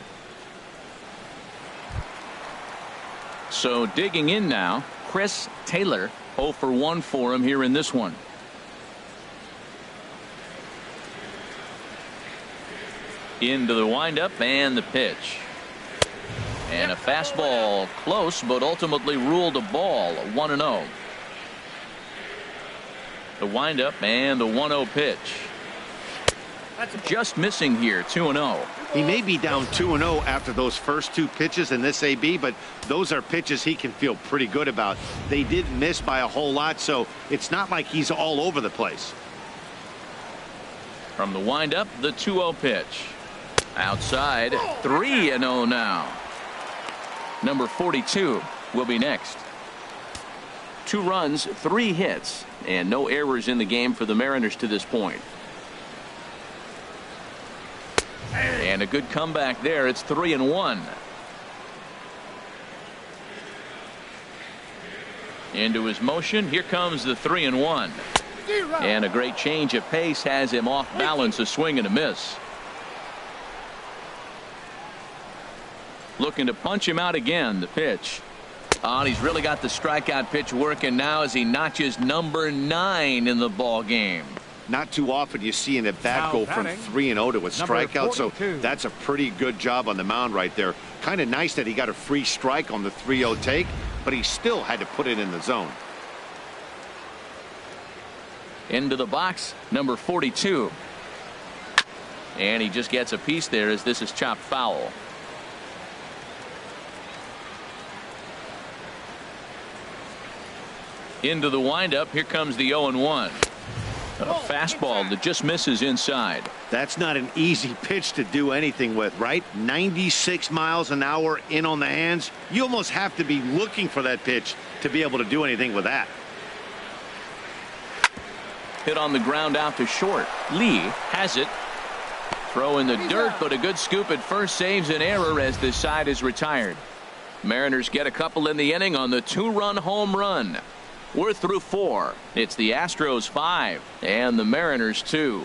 So digging in now, Chris Taylor. 0 for 1 for him here in this one. Into the windup and the pitch. And a fastball close, but ultimately ruled a ball. 1-0. The windup and the 1-0 pitch. Just missing here. 2-0. He may be down 2-0 after those first two pitches in this AB, but those are pitches he can feel pretty good about. They did miss by a whole lot, so it's not like he's all over the place. From the windup, the 2-0 pitch. Outside. 3-0 now. Number 42 will be next. 2 runs, 3 hits, and no errors in the game for the Mariners to this point. And a good comeback there. It's 3-1. Into his motion. Here comes the 3-1. And a great change of pace has him off balance. A swing and a miss. Looking to punch him out again. The pitch. And he's really got the strikeout pitch working now as he notches number 9 in the ball game. Not too often you see an at-bat go from 3-0 to a strikeout, so that's a pretty good job on the mound right there. Kind of nice that he got a free strike on the 3-0 take, but he still had to put it in the zone. Into the box, number 42. And he just gets a piece there as this is chopped foul. Into the windup. Here comes the 0-1. A fastball that just misses inside. That's not an easy pitch to do anything with, right? 96 miles an hour in on the hands. You almost have to be looking for that pitch to be able to do anything with that. Hit on the ground out to short. Lee has it. Throw in the dirt, but a good scoop at first saves an error as this side is retired. Mariners get a couple in the inning on the 2-run home run. We're through 4. It's the Astros 5 and the Mariners 2.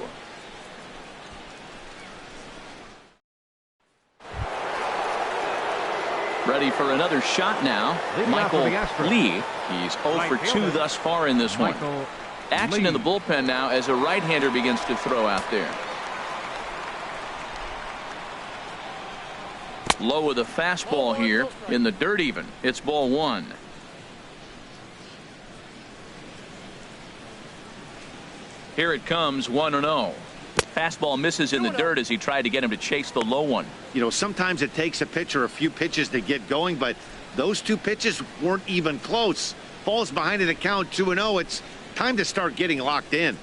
Ready for another shot now. Michael Lee. He's 0 for 2 thus far in this one. Action in the bullpen now as a right-hander begins to throw out there. Low with a fastball here in the dirt even. It's ball 1. Here it comes. 1-0. Fastball misses in the dirt as he tried to get him to chase the low one. You know, sometimes it takes a pitcher a few pitches to get going, but those 2 pitches weren't even close. Falls behind in the count. 2-0. It's time to start getting locked in.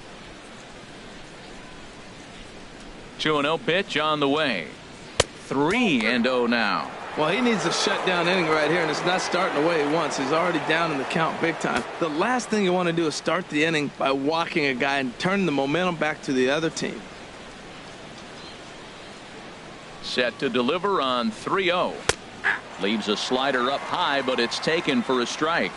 2-0 pitch on the way. 3-0 now. Well, he needs a shutdown inning right here, and it's not starting the way he wants. He's already down in the count big time. The last thing you want to do is start the inning by walking a guy and turn the momentum back to the other team. Set to deliver on 3-0. Leaves a slider up high, but it's taken for a strike.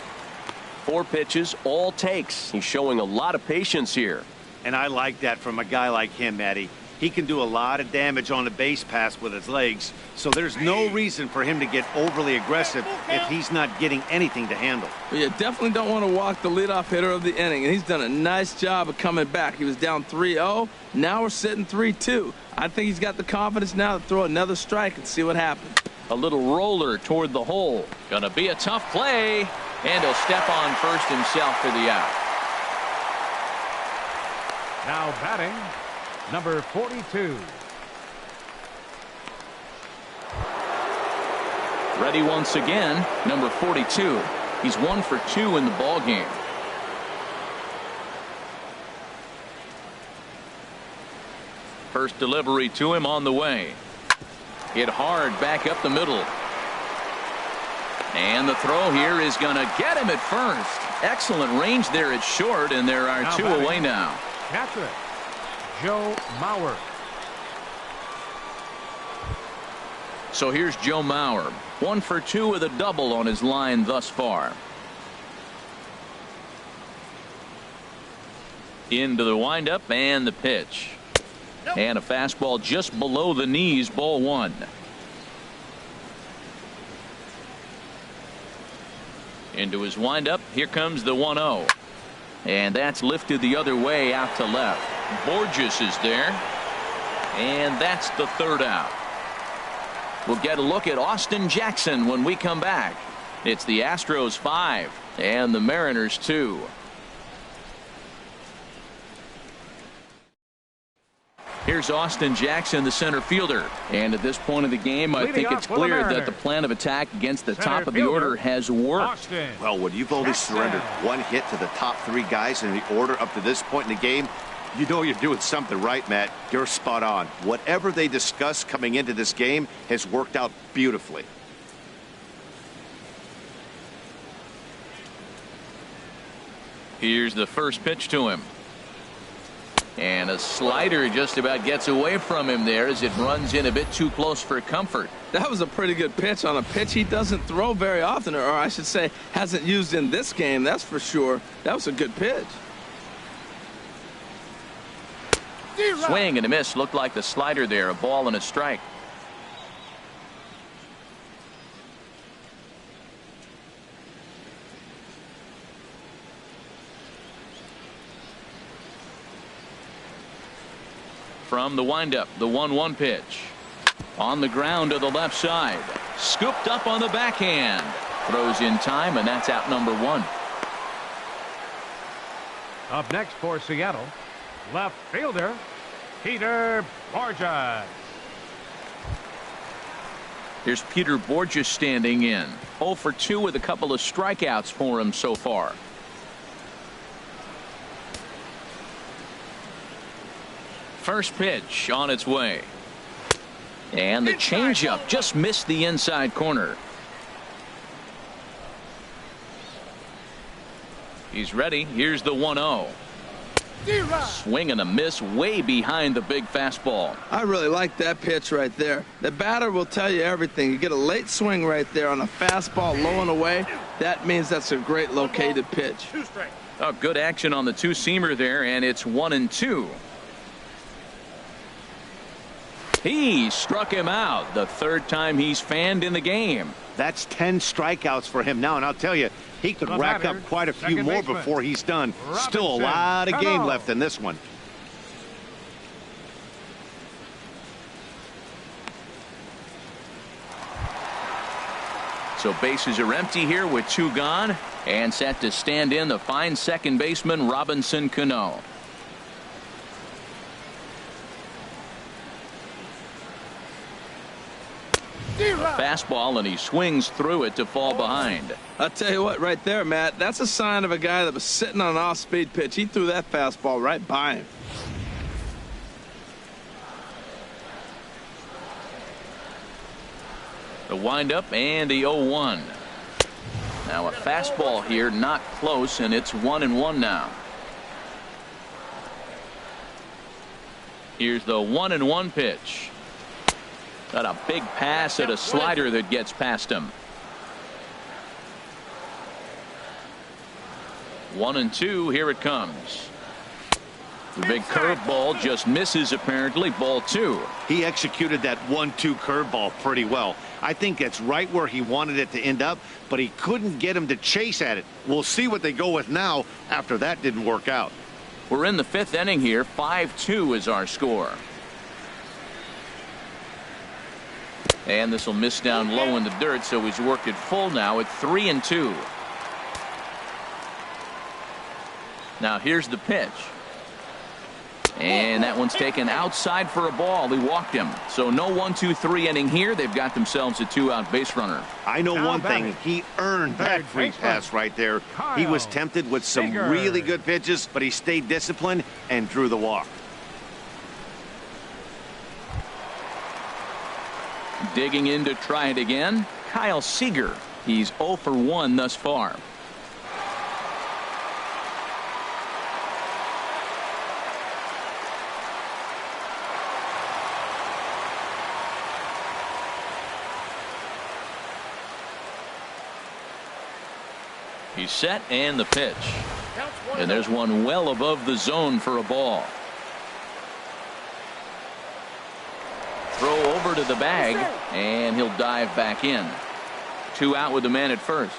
4 pitches, all takes. He's showing a lot of patience here. And I like that from a guy like him, Eddie. He can do a lot of damage on the base pass with his legs, so there's no reason for him to get overly aggressive if he's not getting anything to handle. Well, you definitely don't want to walk the leadoff hitter of the inning, and he's done a nice job of coming back. He was down 3-0. Now we're sitting 3-2. I think he's got the confidence now to throw another strike and see what happens. A little roller toward the hole. Gonna be a tough play, and he'll step on first himself for the out. Now batting, number 42. Ready once again, number 42. He's 1 for 2 in the ball game. First delivery to him on the way. Hit hard back up the middle. And the throw here is going to get him at first. Excellent range there at short, and there are 2 away now. Catcher, Joe Mauer. So here's Joe Mauer, 1 for 2 with a double on his line thus far. Into the windup and the pitch. And a fastball just below the knees, ball 1. Into his windup. Here comes the 1-0. And that's lifted the other way out to left. Borges is there. And that's the third out. We'll get a look at Austin Jackson when we come back. It's the Astros 5 and the Mariners 2. Here's Austin Jackson, the center fielder. And at this point of the game, I think it's clear that the plan of attack against the top of the order has worked. Well, when you've only surrendered one hit to the top three guys in the order up to this point in the game, you know you're doing something right, Matt. You're spot on. Whatever they discussed coming into this game has worked out beautifully. Here's the first pitch to him. And a slider just about gets away from him there as it runs in a bit too close for comfort. That was a pretty good pitch on a pitch he doesn't throw very often, or I should say hasn't used in this game, that's for sure. That was a good pitch. Swing and a miss. Looked like the slider there. A ball and a strike. From the windup, the 1-1 pitch. On the ground to the left side. Scooped up on the backhand. Throws in time, and that's out number 1. Up next for Seattle, left fielder, Peter Borges. Here's Peter Borges standing in. 0 for 2 with a couple of strikeouts for him so far. First pitch on its way. And the changeup just missed the inside corner. He's ready. Here's the 1-0. Swing and a miss way behind the big fastball. I really like that pitch right there. The batter will tell you everything. You get a late swing right there on a fastball low and away. That means that's a great located pitch. Oh, good action on the two-seamer there, and it's 1-2. He struck him out the third time he's fanned in the game. That's 10 strikeouts for him now, and I'll tell you, he could rack up quite a few more before he's done. Still a lot of game left in this one. So bases are empty here with 2 gone, and set to stand in the fine second baseman Robinson Cano. Fastball, and he swings through it to fall behind. I'll tell you what, right there, Matt, that's a sign of a guy that was sitting on an off-speed pitch. He threw that fastball right by him. The windup and the 0-1. Now a fastball here, not close, and it's 1-1 now. Here's the 1-1 pitch. Got a big pass at a slider that gets past him. 1-2. Here it comes. The big curveball just misses, apparently. Ball 2. He executed that 1-2 curveball pretty well. I think that's right where he wanted it to end up, but he couldn't get him to chase at it. We'll see what they go with now after that didn't work out. We're in the 5th inning here. 5-2 is our score. And this will miss down low in the dirt, so he's worked it full now at 3-2. Now here's the pitch. And that one's taken outside for a ball. He walked him. So no 1-2-3 inning here. They've got themselves a 2-out base runner. I know one thing. He earned that free pass right there. He was tempted with some really good pitches, but he stayed disciplined and drew the walk. Digging in to try it again, Kyle Seager. He's 0 for 1 thus far. He's set, and the pitch. And there's one well above the zone for a ball. Throw over to the bag, and he'll dive back in. 2 out with the man at first.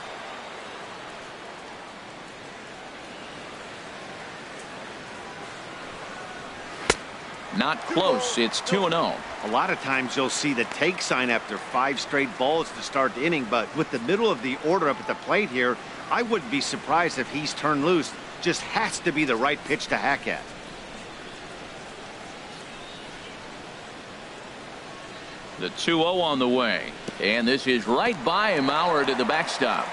Not close. It's 2-0. A lot of times you'll see the take sign after 5 straight balls to start the inning, but with the middle of the order up at the plate here, I wouldn't be surprised if he's turned loose. Just has to be the right pitch to hack at. The 2-0 on the way. And this is right by Mauer to the backstop.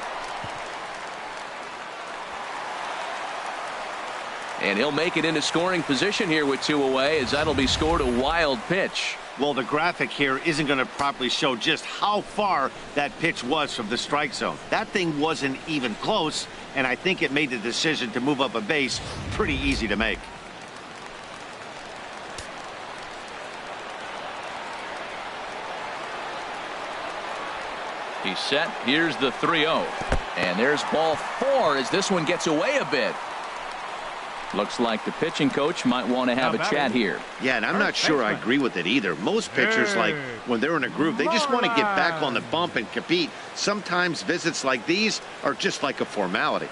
And he'll make it into scoring position here with 2 away, as that'll be scored a wild pitch. Well, the graphic here isn't going to properly show just how far that pitch was from the strike zone. That thing wasn't even close, and I think it made the decision to move up a base pretty easy to make. He's set. Here's the 3-0. And there's ball 4 as this one gets away a bit. Looks like the pitching coach might want to have a chat here. Yeah, and I'm not sure I agree with it either. Most pitchers, like when they're in a groove, they just want to get back on the bump and compete. Sometimes visits like these are just like a formality.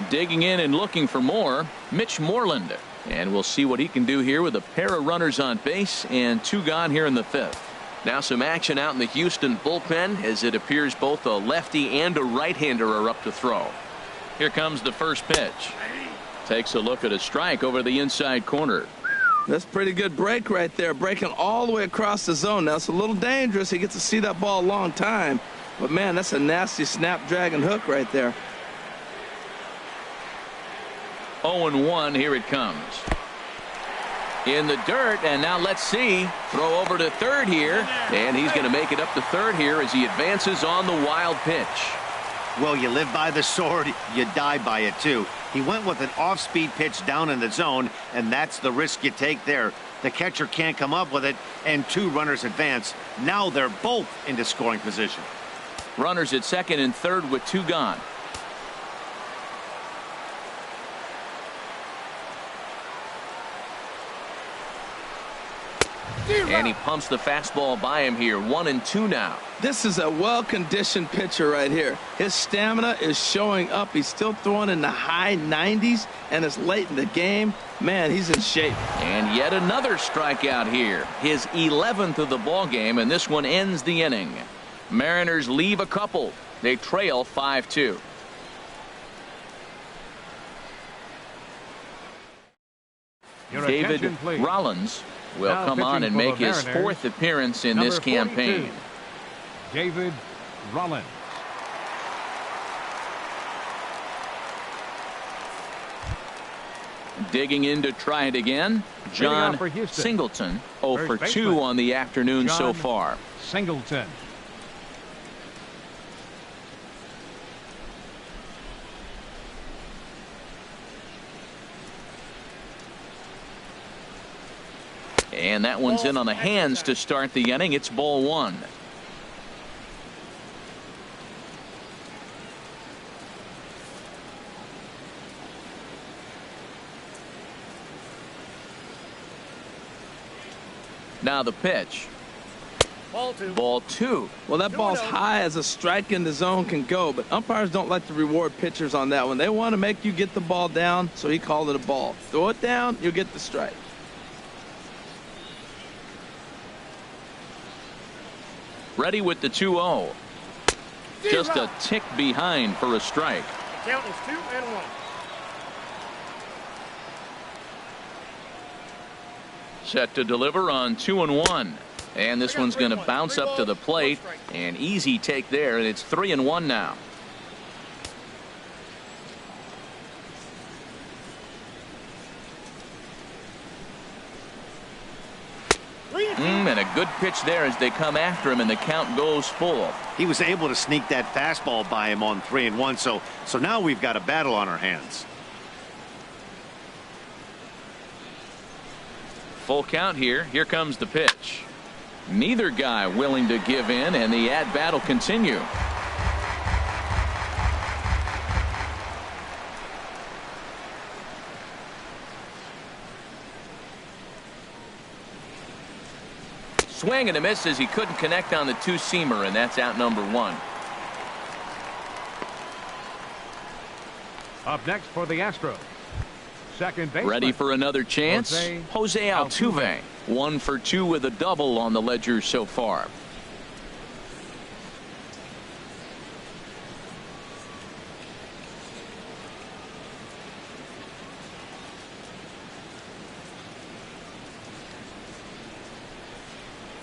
Digging in and looking for more, Mitch Moreland. And we'll see what he can do here with a pair of runners on base and 2 gone here in the 5th. Now some action out in the Houston bullpen, as it appears both a lefty and a right-hander are up to throw. Here comes the first pitch. Takes a look at a strike over the inside corner. That's pretty good break right there, breaking all the way across the zone. Now it's a little dangerous. He gets to see that ball a long time, but man, that's a nasty snapdragon hook right there. 0-1. Here it comes. In the dirt, and now let's see. Throw over to third here, and he's going to make it up to third here as he advances on the wild pitch. Well, you live by the sword, you die by it too. He went with an off-speed pitch down in the zone, and that's the risk you take there. The catcher can't come up with it, and 2 runners advance. Now they're both into scoring position. Runners at second and third with 2 gone. And he pumps the fastball by him here. 1-2 now. This is a well-conditioned pitcher right here. His stamina is showing up. He's still throwing in the high 90s, and it's late in the game. Man, he's in shape. And yet another strikeout here. His 11th of the ball game, and this one ends the inning. Mariners leave a couple. They trail 5-2. David Rollins will now come on and make his 4th appearance in this campaign. 42, David Rollins. Digging in to try it again, John Singleton. 0 for 2 on the afternoon so far. Singleton. And that one's in on the hands to start the inning. It's ball 1. Now the pitch. Ball 2. Well, that ball's high as a strike in the zone can go, but umpires don't like to reward pitchers on that one. They want to make you get the ball down, so he called it a ball. Throw it down, you'll get the strike. Ready with the 2-0. Just a tick behind for a strike. Count is 2-1. Set to deliver on 2-1. And this one's going to bounce up to the plate. An easy take there, and it's 3-1 now. And a good pitch there as they come after him, and the count goes full. He was able to sneak that fastball by him on 3-1, so now we've got a battle on our hands. Full count here. Here comes the pitch. Neither guy willing to give in, and the at-bat will continue. Swing and a miss as he couldn't connect on the 2-seamer, and that's out number 1. Up next for the Astros, second baseman. Ready for another chance? Jose Altuve. 1 for 2 with a double on the ledger so far.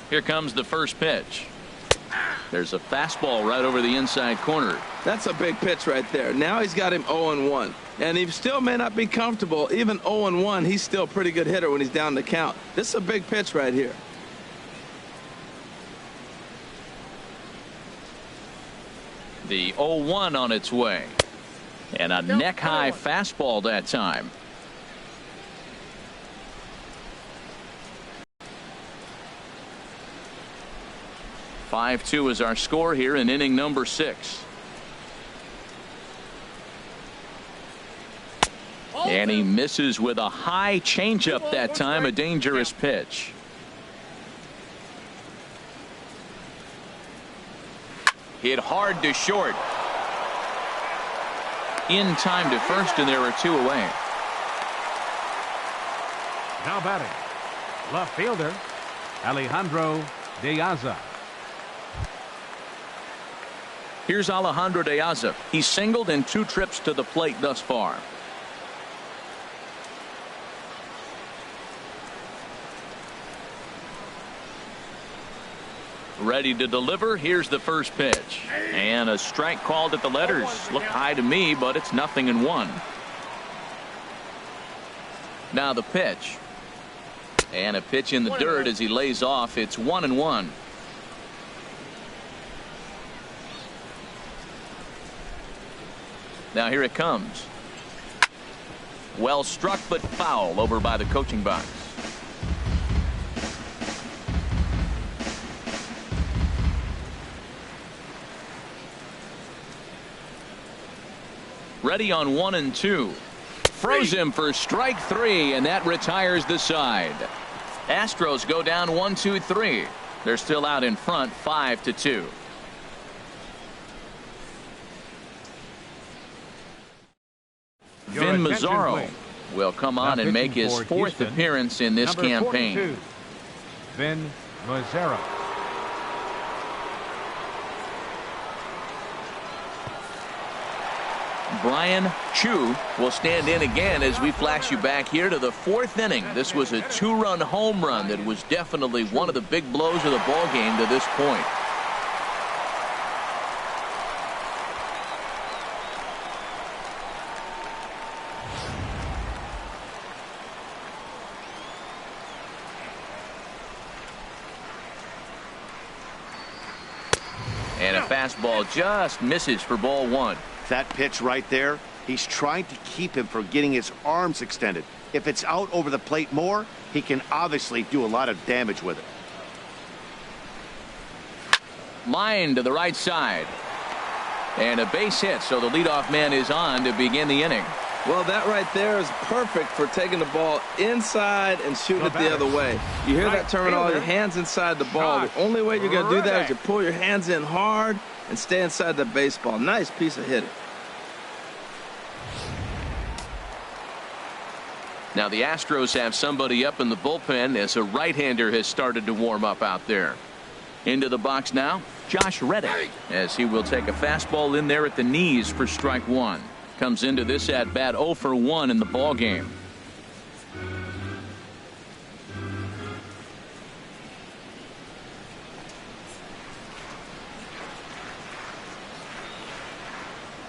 Here comes the first pitch. There's a fastball right over the inside corner. That's a big pitch right there. Now he's got him 0-1. And he still may not be comfortable. Even 0-1, he's still a pretty good hitter when he's down the count. This is a big pitch right here. The 0-1 on its way. And a neck-high fastball that time. "5-2 is our score here in inning number 6. And he misses with a high changeup that time, a dangerous pitch. Hit hard to short. In time to first, and there are 2 away. Now batting, left fielder Alejandro De Aza. Here's Alejandro De Aza. He's singled in 2 trips to the plate thus far. Ready to deliver. Here's the first pitch. And a strike called at the letters. Looked high to me, but it's 0-1. Now the pitch. And a pitch in the dirt as he lays off. It's 1-1. Now here it comes. Well struck, but foul over by the coaching box. Ready on 1-2. Froze him for strike 3, and that retires the side. Astros go down 1-2-3. They're still out in front 5-2. Vin Mazzaro will come on and make his 4th appearance in this campaign. 42, Vin Mazzaro. Brian Chu will stand in again as we flash you back here to the 4th inning. This was a 2-run home run that was definitely one of the big blows of the ball game to this point. And a fastball just misses for ball 1. That pitch right there, he's trying to keep him from getting his arms extended. If it's out over the plate more, he can obviously do a lot of damage with it. Line to the right side. And a base hit, so the leadoff man is on to begin the inning. Well, that right there is perfect for taking the ball inside and shooting it the other way. You hear that terminology, hands inside the ball. The only way you're going to do that is you pull your hands in hard and stay inside the baseball. Nice piece of hitting. Now the Astros have somebody up in the bullpen as a right-hander has started to warm up out there. Into the box now, Josh Reddick, as he will take a fastball in there at the knees for strike 1. Comes into this at bat 0 for 1 in the ball game.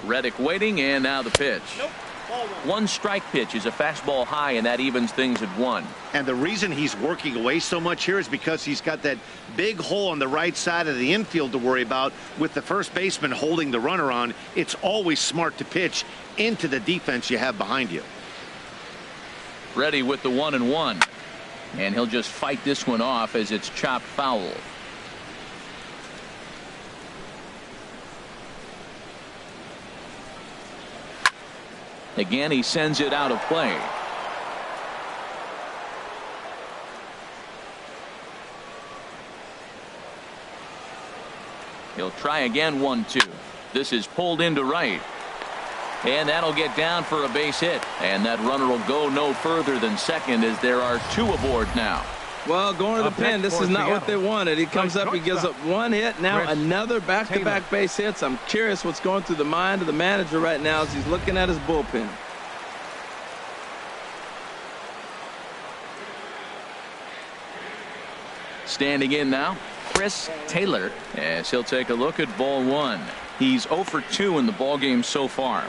Reddick waiting, and now the pitch. One strike pitch is a fastball high, and that evens things at 1. And the reason he's working away so much here is because he's got that big hole on the right side of the infield to worry about. With the first baseman holding the runner on, it's always smart to pitch into the defense you have behind you. Ready with the 1-1. And he'll just fight this one off as it's chopped foul. Again, he sends it out of play. He'll try again 1-2. This is pulled into right. And that'll get down for a base hit. And that runner will go no further than second as there are 2 aboard now. Well, going to the pen, this is not what they wanted. He comes up, he gives up 1 hit, now another back-to-back base hits. I'm curious what's going through the mind of the manager right now as he's looking at his bullpen. Standing in now, Chris Taylor, as he'll take a look at ball 1. He's 0 for 2 in the ballgame so far.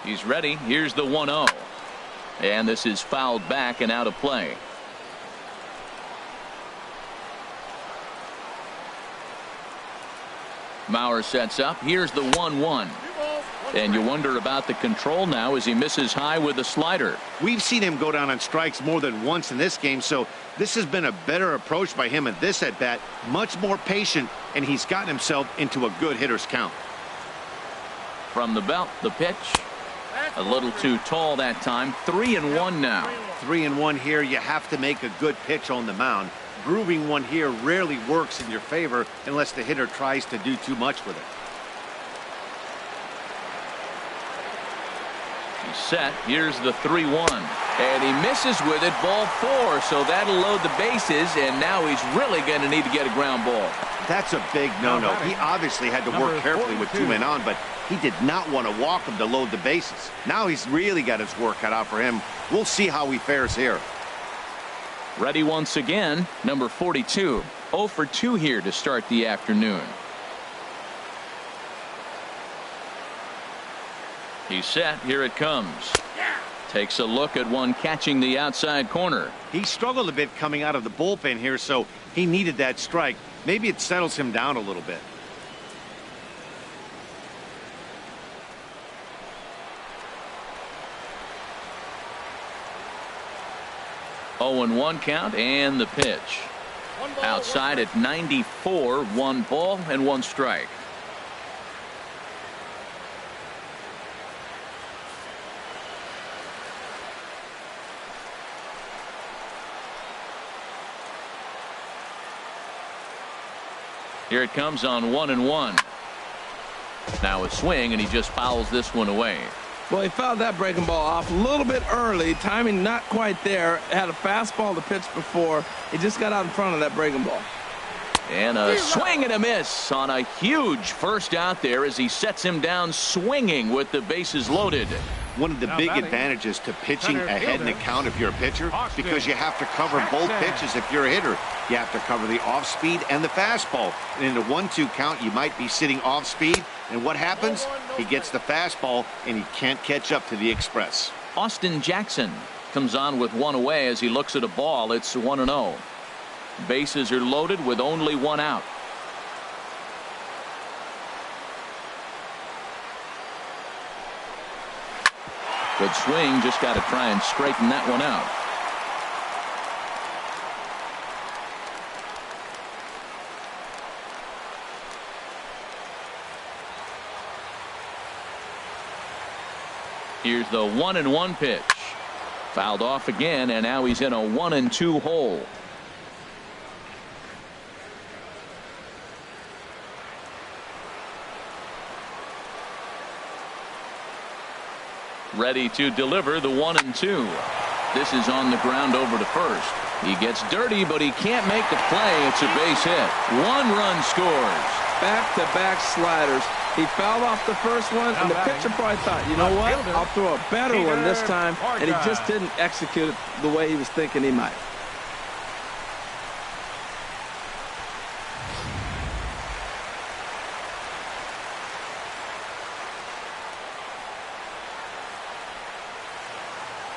He's ready. Here's the 1-0. And this is fouled back and out of play. Mauer sets up. Here's the 1-1. And you wonder about the control now as he misses high with a slider. We've seen him go down on strikes more than once in this game, so this has been a better approach by him at this at-bat. Much more patient, and he's gotten himself into a good hitter's count. From the belt, the pitch. A little too tall that time. 3-1 now. 3-1 here. You have to make a good pitch on the mound. Grooving one here rarely works in your favor unless the hitter tries to do too much with it. He's set. Here's the 3-1. And he misses with it. Ball 4. So that'll load the bases. And now he's really going to need to get a ground ball. That's a big no-no. He obviously had to work carefully with 2 men on, but he did not want to walk him to load the bases. Now he's really got his work cut out for him. We'll see how he fares here. Ready once again, number 42. 0 for 2 here to start the afternoon. He's set. Here it comes. Takes a look at one catching the outside corner. He struggled a bit coming out of the bullpen here, so he needed that strike. Maybe it settles him down a little bit. Oh, and 1 count and the pitch. Outside at 94, 1 ball and 1 strike. Here it comes on 1-1. Now a swing, and he just fouls this one away. Well, he fouled that breaking ball off a little bit early. Timing not quite there. Had a fastball to pitch before. He just got out in front of that breaking ball. And a swing and a miss on a huge first out there as he sets him down swinging with the bases loaded. One of the big advantages to pitching ahead in the count if you're a pitcher, because you have to cover both pitches if you're a hitter. You have to cover the off speed and the fastball. And in a 1-2 count, you might be sitting off speed. And what happens? He gets the fastball, and he can't catch up to the express. Austin Jackson comes on with 1 away as he looks at a ball. It's 1-0. Bases are loaded with only 1 out. Good swing. Just got to try and straighten that one out. Here's the 1-1 pitch. Fouled off again, and now he's in a 1-2 hole. Ready to deliver the 1-2. This is on the ground over to first. He gets dirty, but he can't make the play. It's a base hit. 1 run scores. Back-to-back sliders. He fouled off the first one, and the pitcher probably thought, you know what, I'll throw a better one this time, and he just didn't execute it the way he was thinking he might.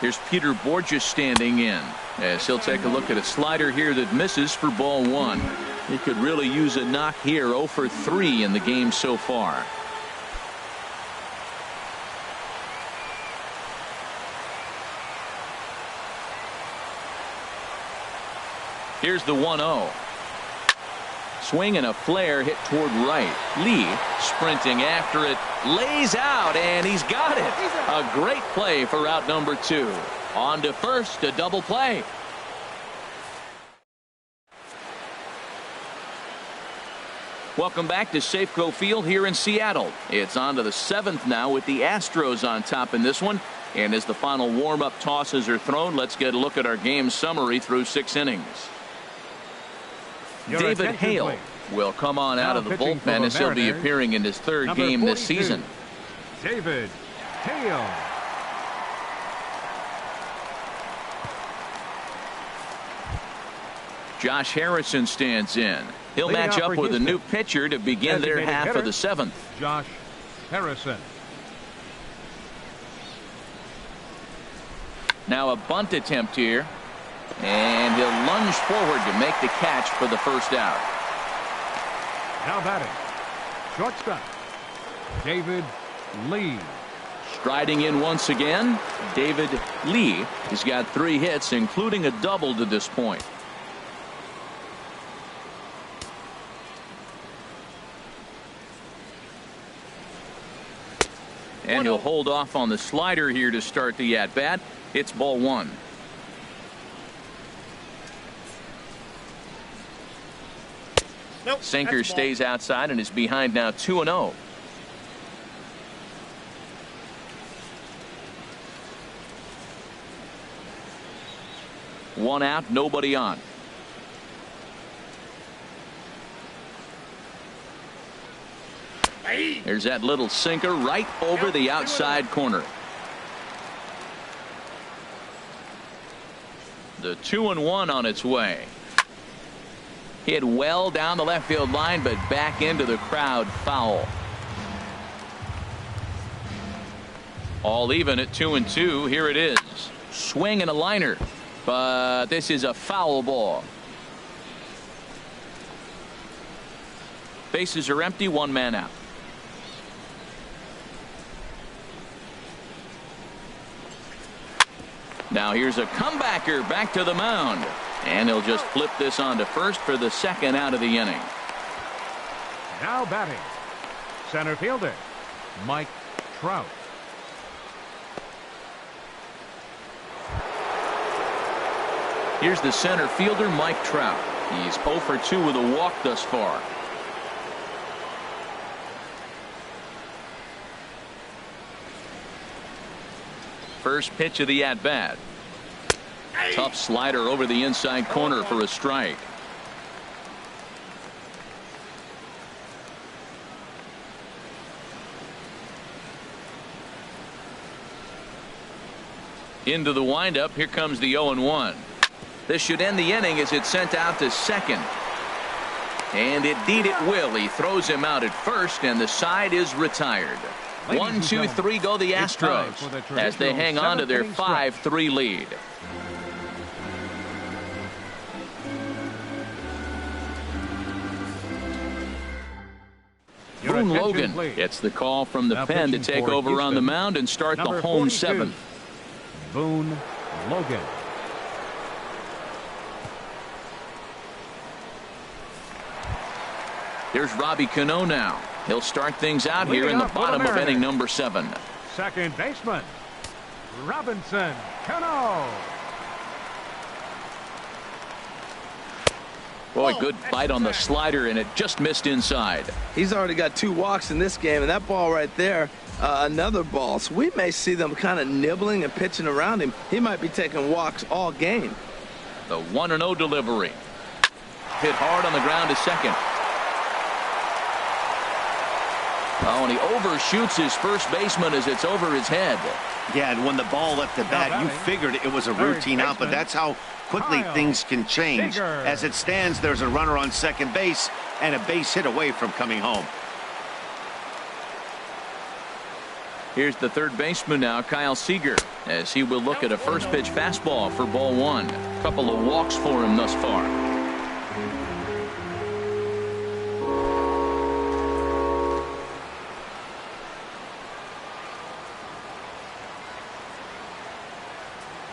Here's Peter Borges standing in as he'll take a look at a slider here that misses for ball 1. He could really use a knock here. 0 for 3 in the game so far. Here's the 1-0. Swing and a flare hit toward right. Lee sprinting after it, lays out, and he's got it. A great play for out number 2. On to first, a double play. Welcome back to Safeco Field here in Seattle. It's on to the 7th now with the Astros on top in this one. And as the final warm-up tosses are thrown, let's get a look at our game summary through 6 innings. Your David attention, Hale please. will come on Now out of the pitching for bullpen the as he'll be Mariners, appearing in his 3rd number game this 42, season. David Hale. Josh Harrison stands in. He'll Leading match off up for with a Houston, new pitcher to begin their designated half hitter, of the 7th. Josh Harrison. Now a bunt attempt here. And he'll lunge forward to make the catch for the first out. Now batting, shortstop, David Lee. Striding in once again, David Lee. He's got 3 hits, including a double to this point. And he'll hold off on the slider here to start the at-bat. It's ball 1. Nope, Sinker stays outside and is behind now 2-0. One out, nobody on. There's that little sinker right over the outside corner. The 2-1 on its way. Hit well down the left field line, but back into the crowd, foul. All even at 2-2. Here it is. Swing and a liner, but this is a foul ball. Bases are empty, 1 man out. Now here's a comebacker back to the mound. And he'll just flip this on to first for the 2nd out of the inning. Now batting, center fielder, Mike Trout. Here's the center fielder, Mike Trout. He's 0 for 2 with a walk thus far. First pitch of the at-bat. Tough slider over the inside corner for a strike. Into the windup. Here comes the 0-1. This should end the inning as it's sent out to second. And indeed it will. He throws him out at first, and the side is retired. 1, 2, 3 go the Astros as they hang on to their 5-3 lead. Boone Logan gets the call from the pen to take over on the mound and start the home 7th. Boone Logan. Here's Robbie Cano now. He'll start things out here in the bottom of inning number 7. Second baseman, Robinson Cano. Boy, good bite on the slider, and it just missed inside. He's already got 2 walks in this game, and that ball right there, another ball. So we may see them kind of nibbling and pitching around him. He might be taking walks all game. The 1-0 delivery. Hit hard on the ground to second. Oh, and he overshoots his first baseman as it's over his head. Yeah, and when the ball left the bat, you figured it was a routine out, but that's how quickly things can change. As it stands, there's a runner on second base and a base hit away from coming home. Here's the third baseman now, Kyle Seager, as he will look at a first pitch fastball for ball 1. Couple of walks for him thus far.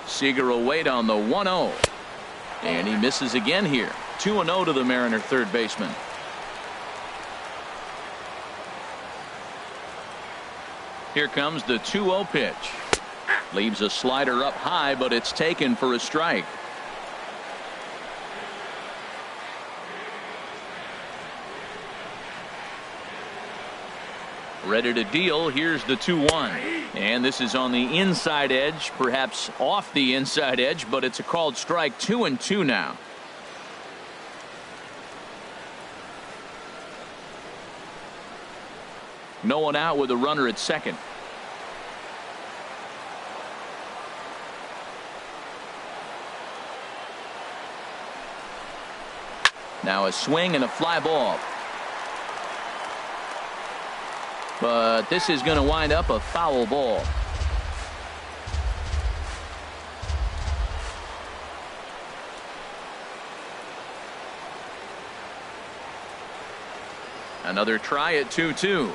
Seager will wait on the 1-0. And he misses again here. 2-0 to the Mariner third baseman. Here comes the 2-0 pitch. Leaves a slider up high, but it's taken for a strike. Ready to deal. Here's the 2-1. And this is on the inside edge, perhaps off the inside edge, but it's a called strike. 2-2 now. No one out with a runner at second. Now a swing and a fly ball. But this is going to wind up a foul ball. Another try at 2-2.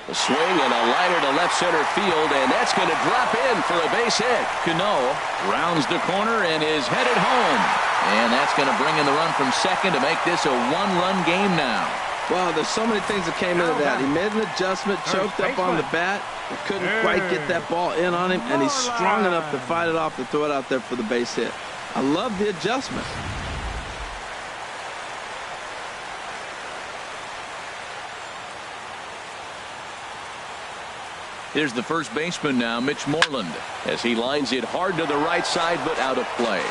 A swing and a liner to left center field, and that's going to drop in for a base hit. Cano rounds the corner and is headed home. And that's going to bring in the run from second to make this a one-run game now. Wow, there's so many things that came into that. He made an adjustment, choked up on the bat, couldn't quite get that ball in on him, and he's strong enough to fight it off to throw it out there for the base hit. I love the adjustment. Here's the first baseman now, Mitch Moreland, as he lines it hard to the right side, but out of play.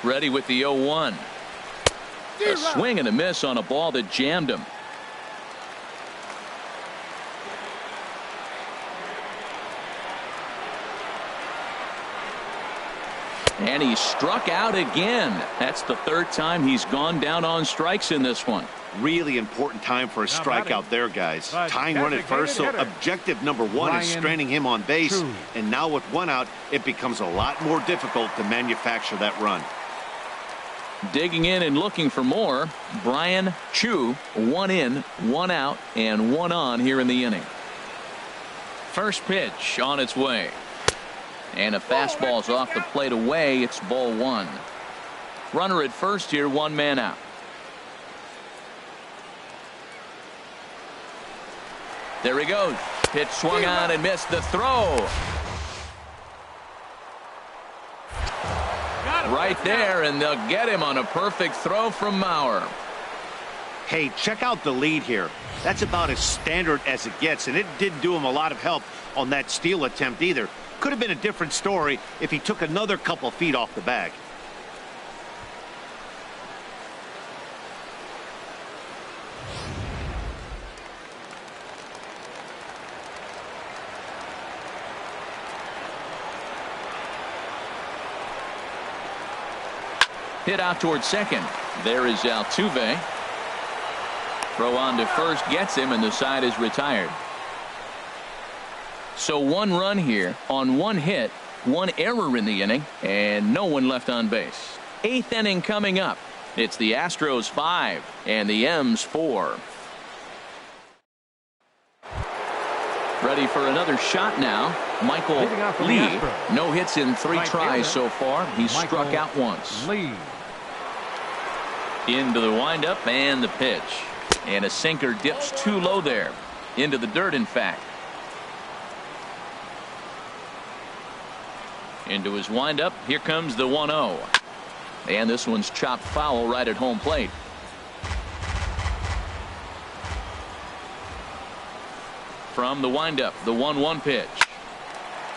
Ready with the 0-1. A swing and a miss on a ball that jammed him. And he struck out again. That's the third time he's gone down on strikes in this one. Really important time for a strikeout there, guys. Tying run at first, so objective number one is stranding him on base. And now with one out, it becomes a lot more difficult to manufacture that run. Digging in and looking for more, Brian Chu. 1 in, 1 out, and 1 on here in the inning. First pitch on its way. And a fastball's off the plate away. It's ball 1. Runner at first here, 1 man out. There he goes. Pitch swung on and missed the throw. Right there, and they'll get him on a perfect throw from Mauer. Hey, check out the lead here. That's about as standard as it gets, and it didn't do him a lot of help on that steal attempt either. Could have been a different story if he took another couple feet off the bag. Hit out towards second. There is Altuve. Throw on to first gets him, and the side is retired. So 1 run here on 1 hit, 1 error in the inning, and no one left on base. 8th inning coming up. It's the Astros 5 and the M's 4. Ready for another shot now. Michael Lee. No hits in 3 tries so far. He's struck out once. Into the windup and the pitch. And a sinker dips too low there. Into the dirt, in fact. Into his windup. Here comes the 1-0. And this one's chopped foul right at home plate. From the windup, the 1-1 pitch.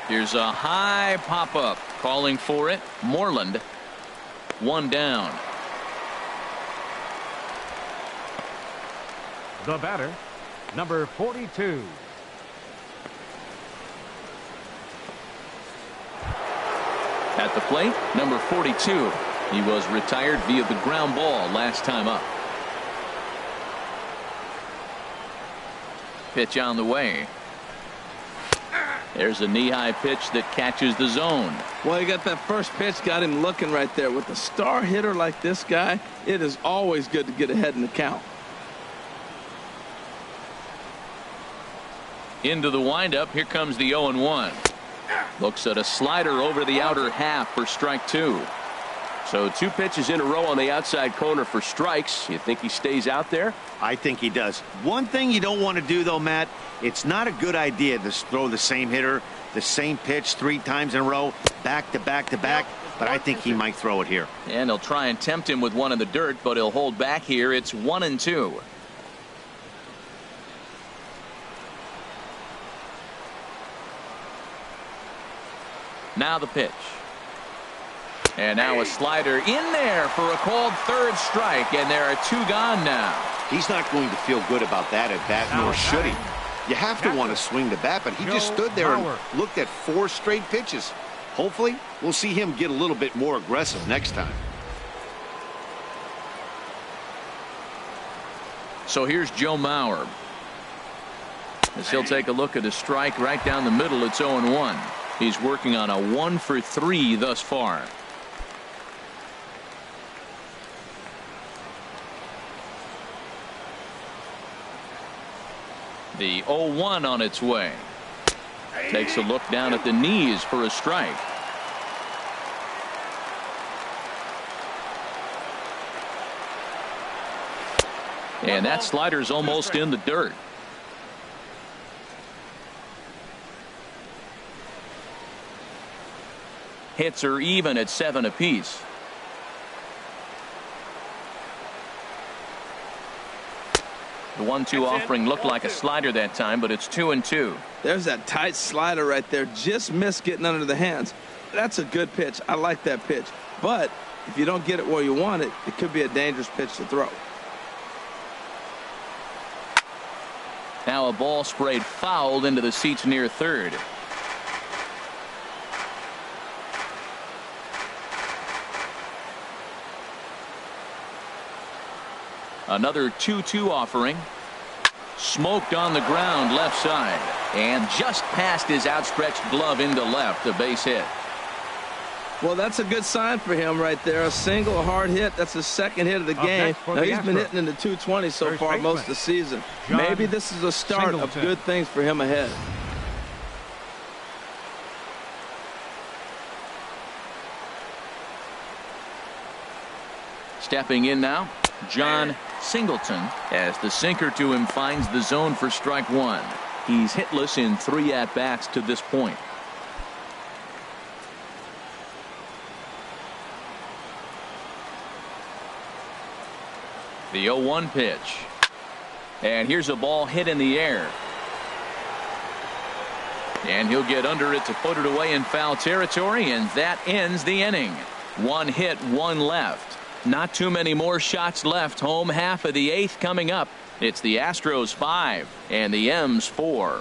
Here's a high pop-up. Calling for it. Moreland. 1 down. The batter, number 42. At the plate, number 42. He was retired via the ground ball last time up. Pitch on the way. There's a knee-high pitch that catches the zone. Well, you got that first pitch, got him looking right there. With a star hitter like this guy, it is always good to get ahead in the count. Into the windup. Here comes the 0-1. Looks at a slider over the outer half for strike 2. So 2 pitches in a row on the outside corner for strikes. You think he stays out there? I think he does. One thing you don't want to do, though, Matt, it's not a good idea to throw the same hitter, the same pitch 3 times in a row, back to back to back. but I think he might throw it here. And they'll try and tempt him with one in the dirt, but he'll hold back here. It's 1-2. Now the pitch. And now a slider in there for a called third strike, and there are 2 gone now. He's not going to feel good about that at bat, nor should he. You have to want to swing the bat, but he just stood there and looked at 4 straight pitches. Hopefully, we'll see him get a little bit more aggressive next time. So here's Joe Mauer. As he'll take a look at a strike right down the middle, it's 0-1. He's working on a 1-for-3 thus far. The 0-1 on its way. Takes a look down at the knees for a strike. And that slider's almost in the dirt. Hits are even at 7 apiece. The 1-2 offering looked like a slider that time, but it's 2-2. There's that tight slider right there. Just missed getting under the hands. That's a good pitch. I like that pitch. But if you don't get it where you want it, it could be a dangerous pitch to throw. Now a ball sprayed fouled into the seats near third. Another 2-2 offering. Smoked on the ground left side. And just past his outstretched glove into left. A base hit. Well, that's a good sign for him right there. A single, hard hit. That's his second hit of the game. Now, he's been hitting in the 220 so far most of the season. Maybe this is a start of good things for him ahead. Stepping in now, John Singleton, as the sinker to him finds the zone for strike 1. He's hitless in 3 at-bats to this point. The 0-1 pitch. And here's a ball hit in the air. And he'll get under it to put it away in foul territory, and that ends the inning. 1 hit, 1 left. Not too many more shots left. Home half of the 8th coming up. It's the Astros 5 and the M's 4.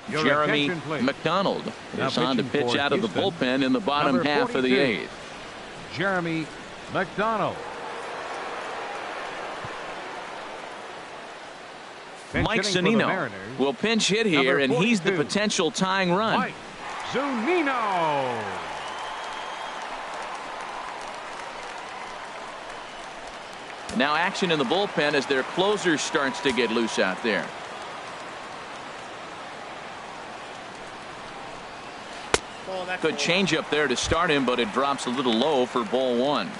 Jeremy McDonald is on to pitch out of the bullpen in the bottom half of the 8th. Jeremy McDonald. Mike Zunino will pinch hit here, and he's the potential tying run. Mike Zunino. Now action in the bullpen as their closer starts to get loose out there. Good changeup there to start him, but it drops a little low for ball 1.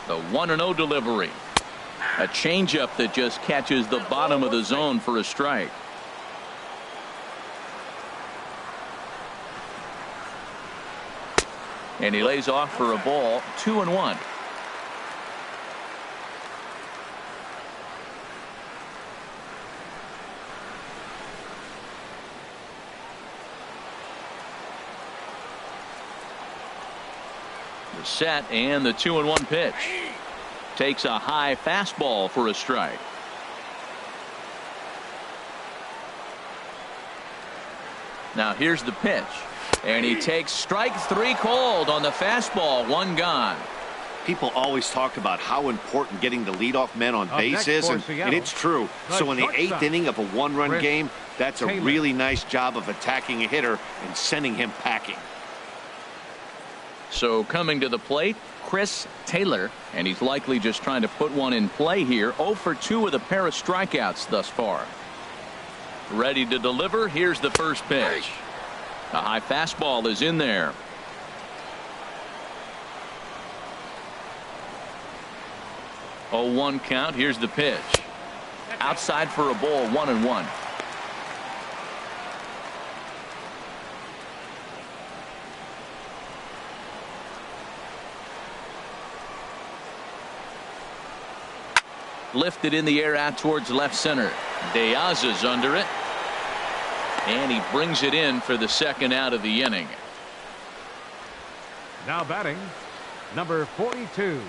The 1-0 delivery. A changeup that just catches the bottom of the zone for a strike. And he lays off for a ball. 2-1. The set and the 2-1 pitch. Takes a high fastball for a strike. Now here's the pitch. And he takes strike 3 called on the fastball. 1 gone. People always talk about how important getting the leadoff man on base is, and it's true. So in the 8th inning of a 1-run game, that's a really nice job of attacking a hitter and sending him packing. So coming to the plate, Chris Taylor, and he's likely just trying to put one in play here. 0 for 2 with a pair of strikeouts thus far. Ready to deliver. Here's the first pitch. A high fastball is in there. 0-1 count. Here's the pitch. Outside for a ball, 1-1. Lifted in the air out towards left center. De Aza's under it. And he brings it in for the second out of the inning. Now batting, number 42.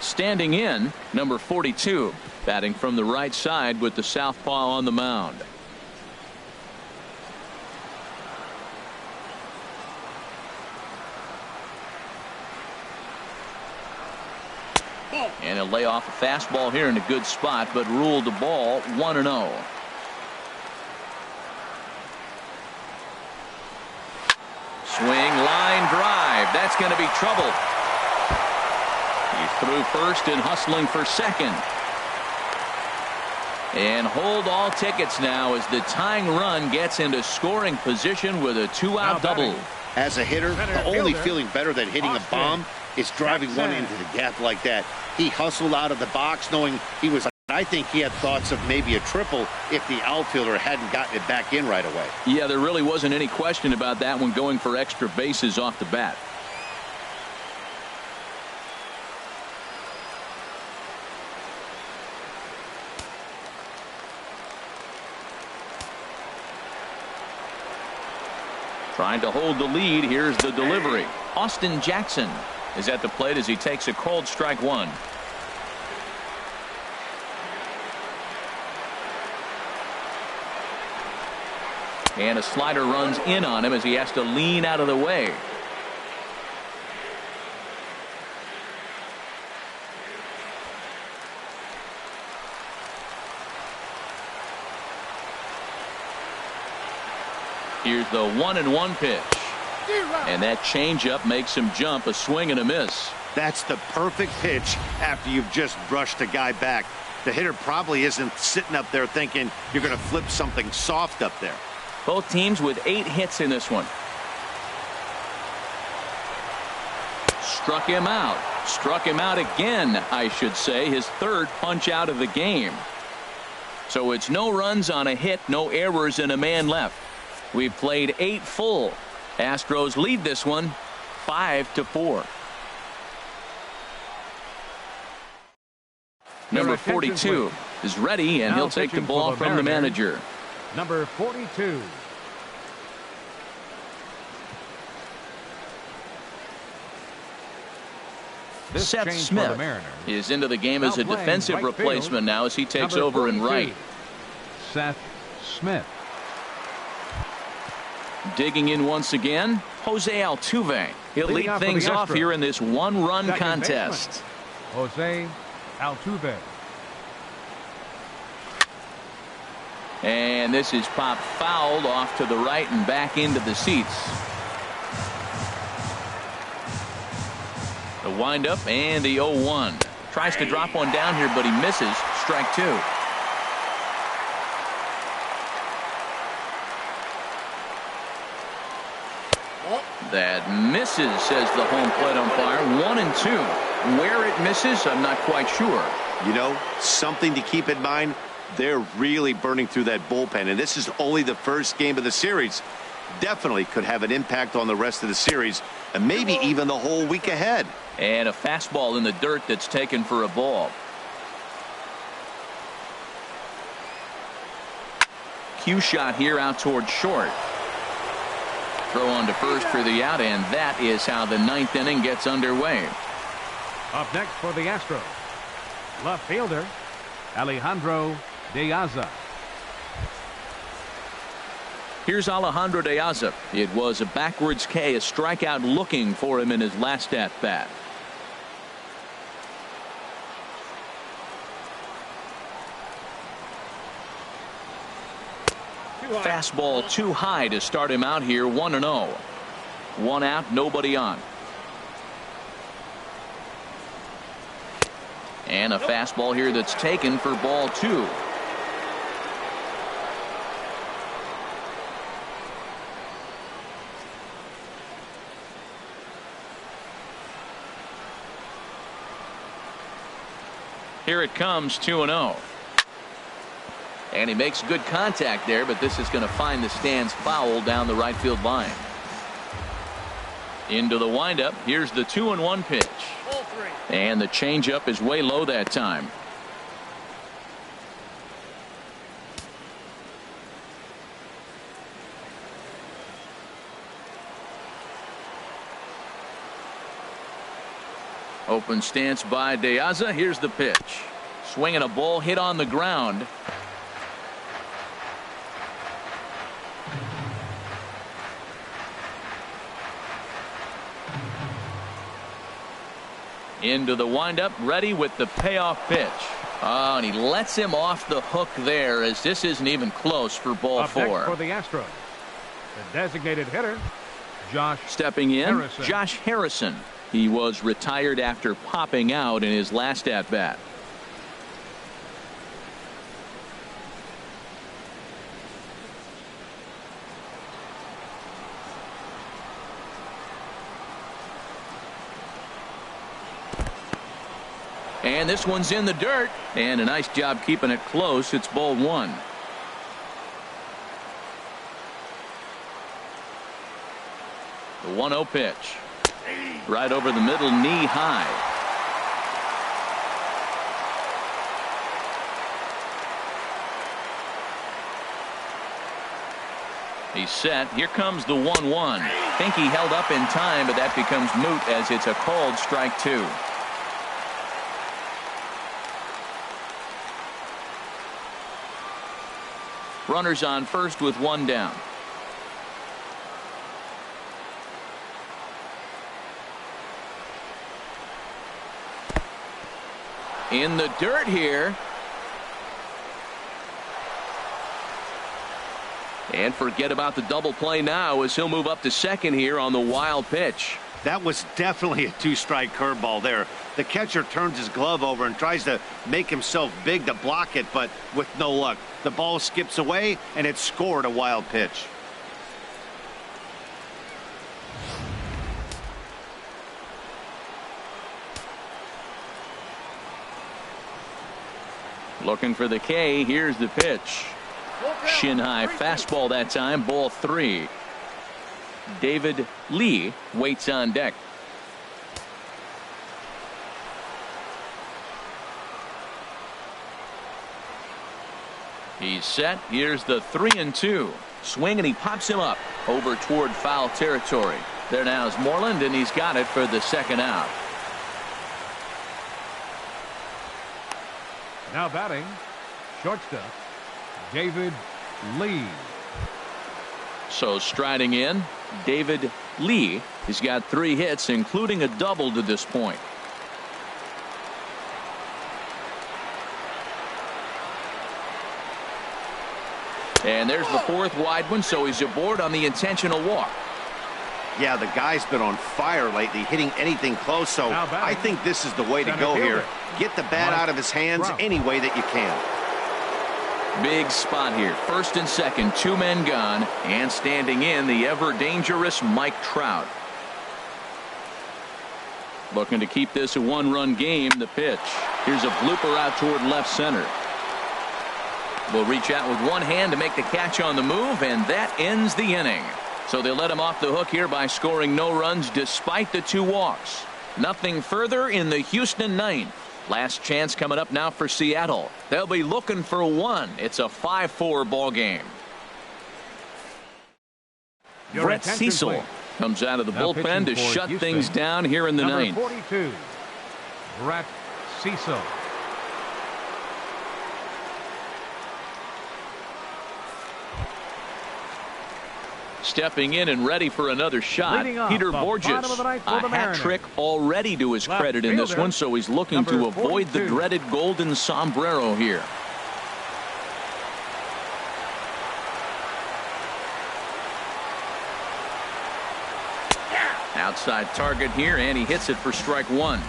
Standing in, number 42, batting from the right side with the southpaw on the mound. And he'll lay off a fastball here in a good spot, but ruled the ball 1-0. Swing, line drive. That's going to be trouble. He's through first and hustling for second. And hold all tickets now as the tying run gets into scoring position with a 2-out double. As a hitter, the only feeling better than hitting a bomb is driving one into the gap like that. He hustled out of the box knowing he was. I think he had thoughts of maybe a triple if the outfielder hadn't gotten it back in right away. Yeah, there really wasn't any question about that one, going for extra bases off the bat. Trying to hold the lead. Here's the delivery. Austin Jackson is at the plate as he takes a cold strike one. And a slider runs in on him as he has to lean out of the way. Here's the 1-1 pitch. And that changeup makes him jump. A swing and a miss. That's the perfect pitch after you've just brushed a guy back. The hitter probably isn't sitting up there thinking you're going to flip something soft up there. Both teams with 8 hits in this one. Struck him out. Struck him out again, I should say. His third punch out of the game. So it's no runs on a hit, no errors, and a man left. We've played 8 full. Astros lead this one 5-4. Number 42 is ready, and he'll take the ball from the manager. Number 42. Seth Smith is into the game as a defensive replacement now as he takes over in right. Seth Smith. Digging in once again, Jose Altuve. He'll lead things off here in this one-run contest. Jose Altuve. And this is popped fouled off to the right and back into the seats. The windup and the 0-1. Tries to drop one down here, but he misses. Strike 2. That misses, says the home plate umpire. 1-2. Where it misses, I'm not quite sure. You know, something to keep in mind. They're really burning through that bullpen, and this is only the first game of the series. Definitely could have an impact on the rest of the series, and maybe even the whole week ahead. And a fastball in the dirt that's taken for a ball. Cue shot here out towards short. Throw on to first for the out, and that is how the 9th inning gets underway. Up next for the Astros, left fielder Alejandro De Aza. Here's Alejandro De Aza. It was a backwards K, a strikeout looking for him in his last at bat. Fastball too high to start him out here. 1-0. 1 out, nobody on. And a fastball here that's taken for ball 2. Here it comes, 2-0. And he makes good contact there, but this is going to find the stands foul down the right field line. Into the windup. Here's the 2-1 pitch. And the changeup is way low that time. Open stance by De Aza. Here's the pitch. Swinging a ball hit on the ground. Into the windup, ready with the payoff pitch. Oh, and he lets him off the hook there, as this isn't even close for ball Up next four. for the Astros, the designated hitter, Josh Stepping in, Harrison. Josh Harrison. He was retired after popping out in his last at bat. And this one's in the dirt, and a nice job keeping it close. It's ball one. The 1-0 pitch. Right over the middle, knee high. He's set. Here comes the 1-1. Think he held up in time, but that becomes moot as it's a called strike two. Runners on first with one down. In the dirt here. And forget about the double play now as he'll move up to second here on the wild pitch. That was definitely a two-strike curveball there. The catcher turns his glove over and tries to make himself big to block it, but with no luck. The ball skips away, and it scored a wild pitch. Looking for the K. Here's the pitch. Shin high fastball that time. Ball three. David Lee waits on deck. He's set. Here's the 3-2. Swing, and he pops him up over toward foul territory. There now is Moreland, and he's got it for the second out. Now batting, shortstop, David Lee. So striding in, David Lee. He's got 3 hits, including a double to this point. And there's the 4th wide one, so he's aboard on the intentional walk. Yeah, the guy's been on fire lately, hitting anything close, so I think this is the way to go here. Get the bat out of his hands any way that you can. Big spot here. First and second, 2 men gone, and standing in the ever-dangerous Mike Trout. Looking to keep this a 1-run game. The pitch. Here's a blooper out toward left center. Will reach out with one hand to make the catch on the move, and that ends the inning. So they let him off the hook here by scoring no runs despite the 2 walks. Nothing further in the Houston 9th. Last chance coming up now for Seattle. They'll be looking for 1. It's a 5-4 ball game. Brett Cecil comes out of the bullpen to shut things down here in the 9th. 42, Brett Cecil. Stepping in and ready for another shot, Peter Borges. A hat trick already to his credit in this one, so he's looking to avoid the dreaded golden sombrero here. Outside target here, and he hits it for strike 1.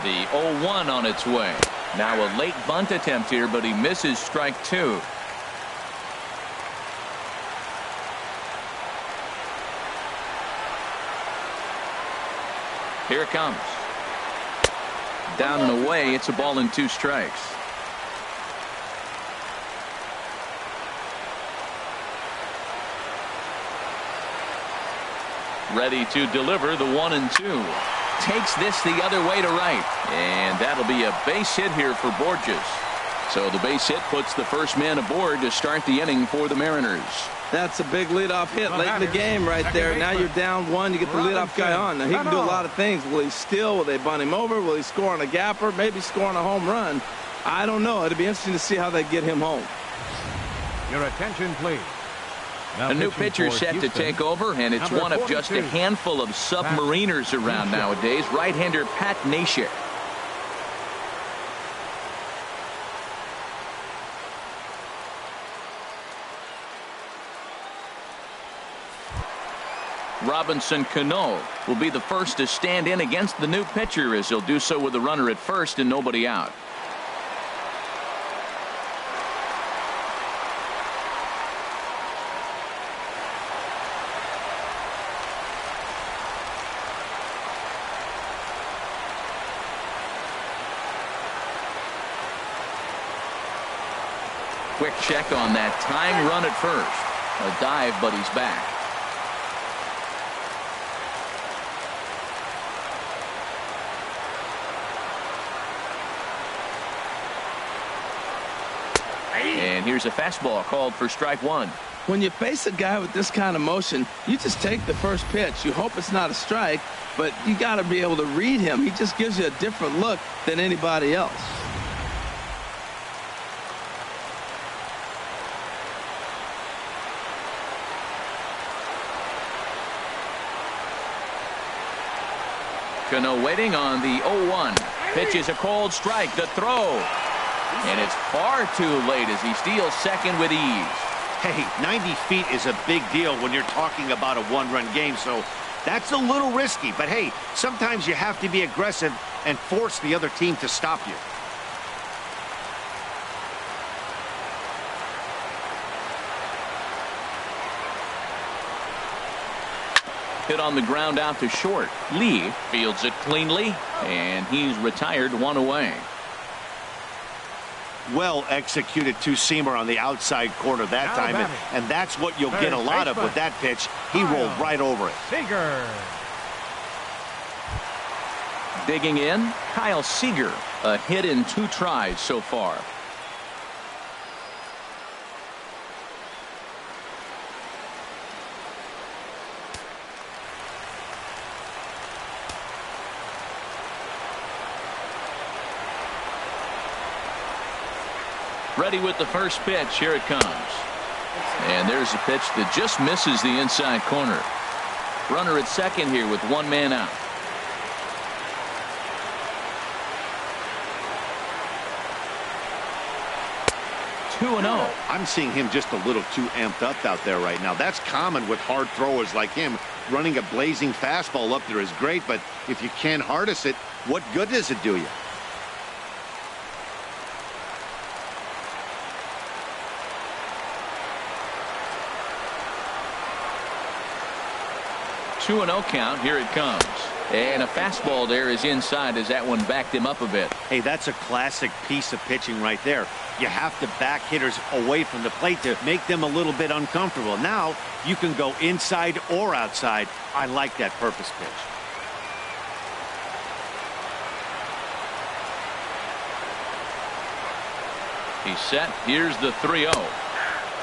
The 0-1 on its way. Now a late bunt attempt here, but he misses strike 2. Here it comes. Down and away. It's a ball and 2 strikes. Ready to deliver the 1-2. Takes this the other way to right. And that'll be a base hit here for Borges. So the base hit puts the first man aboard to start the inning for the Mariners. That's a big leadoff hit late in the game right there. Now you're down 1. You get the leadoff guy on. Now he can do a lot of things. Will he steal? Will they bunt him over? Will he score on a gapper? Maybe score on a home run. I don't know. It'll be interesting to see how they get him home. Your attention, please. A new pitcher set to take over, and it's one of just a handful of submariners around nowadays. Right-hander Pat Neshek. Robinson Cano will be the first to stand in against the new pitcher, as he'll do so with a runner at first and nobody out. Quick check on that tying run at first. A dive, but he's back. And here's a fastball called for strike 1. When you face a guy with this kind of motion, you just take the first pitch. You hope it's not a strike, but you got to be able to read him. He just gives you a different look than anybody else. Cano waiting on the 0-1. Pitch is a cold strike. The throw. And it's far too late as he steals second with ease. Hey, 90 feet is a big deal when you're talking about a one-run game, so that's a little risky. But hey, sometimes you have to be aggressive and force the other team to stop you. Hit on the ground out to short. Lee fields it cleanly, and he's retired 1 away. Well executed two-seamer on the outside corner that time, and that's what you'll get a lot of with that pitch. He rolled right over it. Seager. Digging in, Kyle Seager. A hit in 2 tries so far. Ready with the first pitch. Here it comes. And there's a pitch that just misses the inside corner. Runner at second here with 1 man out. Two and 0. I'm seeing him just a little too amped up out there right now. That's common with hard throwers like him. Running a blazing fastball up there is great, but if you can't harness it, what good does it do you? Two and 0 count. Here it comes. And a fastball there is inside as that one backed him up a bit. Hey, that's a classic piece of pitching right there. You have to back hitters away from the plate to make them a little bit uncomfortable. Now you can go inside or outside. I like that purpose pitch. He's set. Here's the 3-0.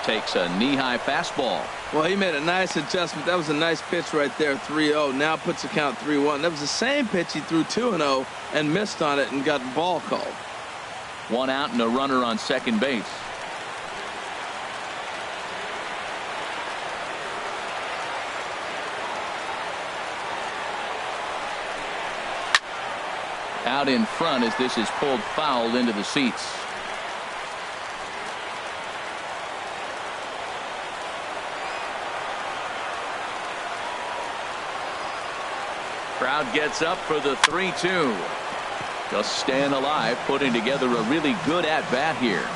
Takes a knee-high fastball. Well, he made a nice adjustment. That was a nice pitch right there, 3-0. Now puts the count 3-1. That was the same pitch he threw 2-0 and missed on it and got the ball called. 1 out and a runner on second base. Out in front as this is pulled foul into the seats. Crowd gets up for the 3-2. Just staying alive, putting together a really good at-bat here.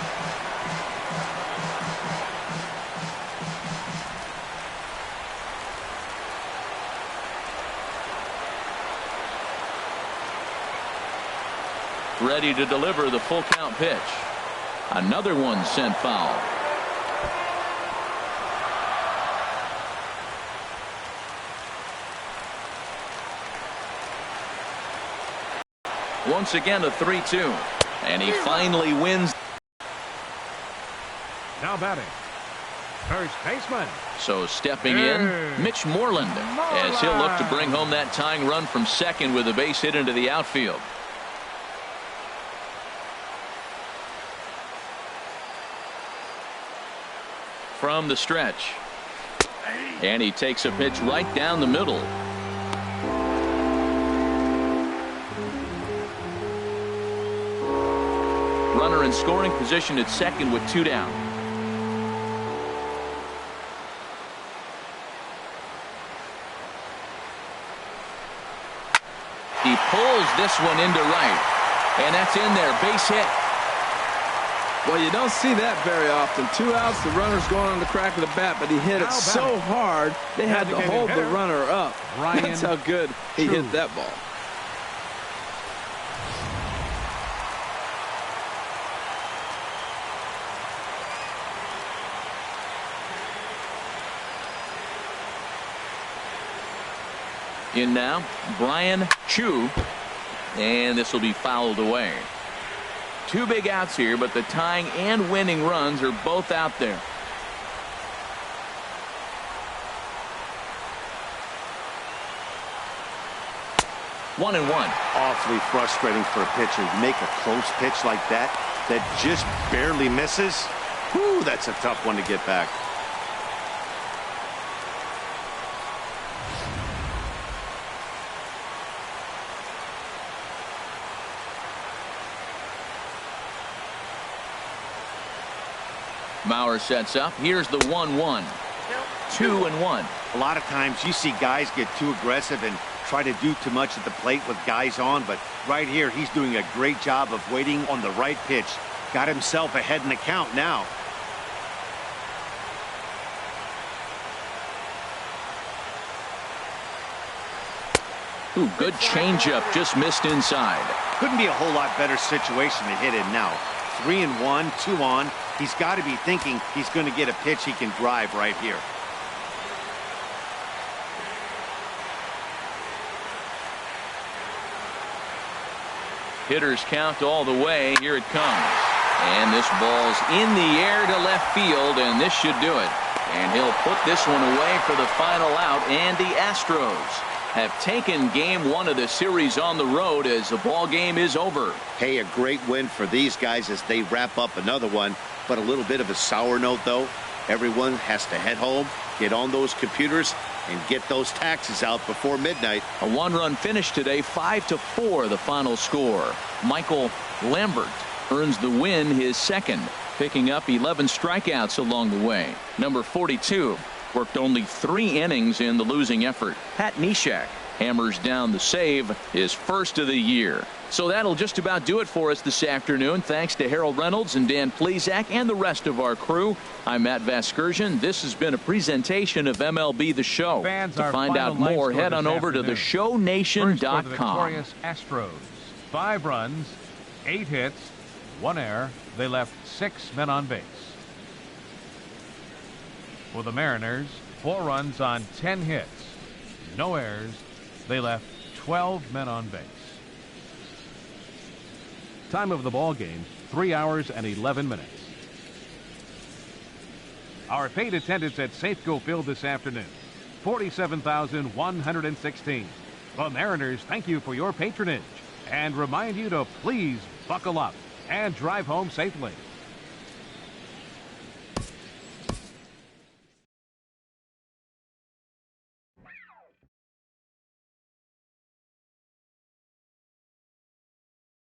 ready to deliver the full count pitch. Another one sent foul. Once again a 3-2, and he finally wins. Now batting, first baseman. So stepping in, Mitch Moreland, as he'll look to bring home that tying run from second with a base hit into the outfield. From the stretch, and he takes a pitch right down the middle. Runner in scoring position at second with 2 down. He pulls this one into right, and that's in there, base hit. Well, you don't see that very often. 2 outs, the runner's going on the crack of the bat, but he hit it so hard they had to hold the runner up. That's how good he hit that ball. In now, Brian Chu, and this will be fouled away. 2 big outs here, but the tying and winning runs are both out there. One and one. Awfully frustrating for a pitcher. You make a close pitch like that just barely misses. Whew, that's a tough one to get back. Mauer sets up. Here's the 1-1. 2-1. A lot of times you see guys get too aggressive and try to do too much at the plate with guys on, but right here he's doing a great job of waiting on the right pitch. Got himself ahead in the count now. Ooh, good changeup, just missed inside. Couldn't be a whole lot better situation to hit in now. 3-1, 2 on. He's got to be thinking he's going to get a pitch he can drive right here. Hitters count all the way. Here it comes. And this ball's in the air to left field, and this should do it. And he'll put this one away for the final out, and the Astros have taken game 1 of the series on the road as the ball game is over. Hey, a great win for these guys as they wrap up another one, but a little bit of a sour note though. Everyone has to head home, get on those computers, and get those taxes out before midnight. A 1-run finish today, 5-4 the final score. Michael Lambert earns the win, his second, picking up 11 strikeouts along the way. Number 42 worked only 3 innings in the losing effort. Pat Neshek hammers down the save, his first of the year. So that'll just about do it for us this afternoon. Thanks to Harold Reynolds and Dan Plesac and the rest of our crew. I'm Matt Vasgersian. This has been a presentation of MLB The Show. To find out more, head on over to theshownation.com. The victorious Astros. 5 runs, 8 hits, 1 error. They left 6 men on base. For the Mariners, 4 runs on 10 hits, no errors. They left 12 men on base. Time of the ball game, 3 hours and 11 minutes. Our paid attendance at Safeco Field this afternoon, 47,116. The Mariners thank you for your patronage and remind you to please buckle up and drive home safely.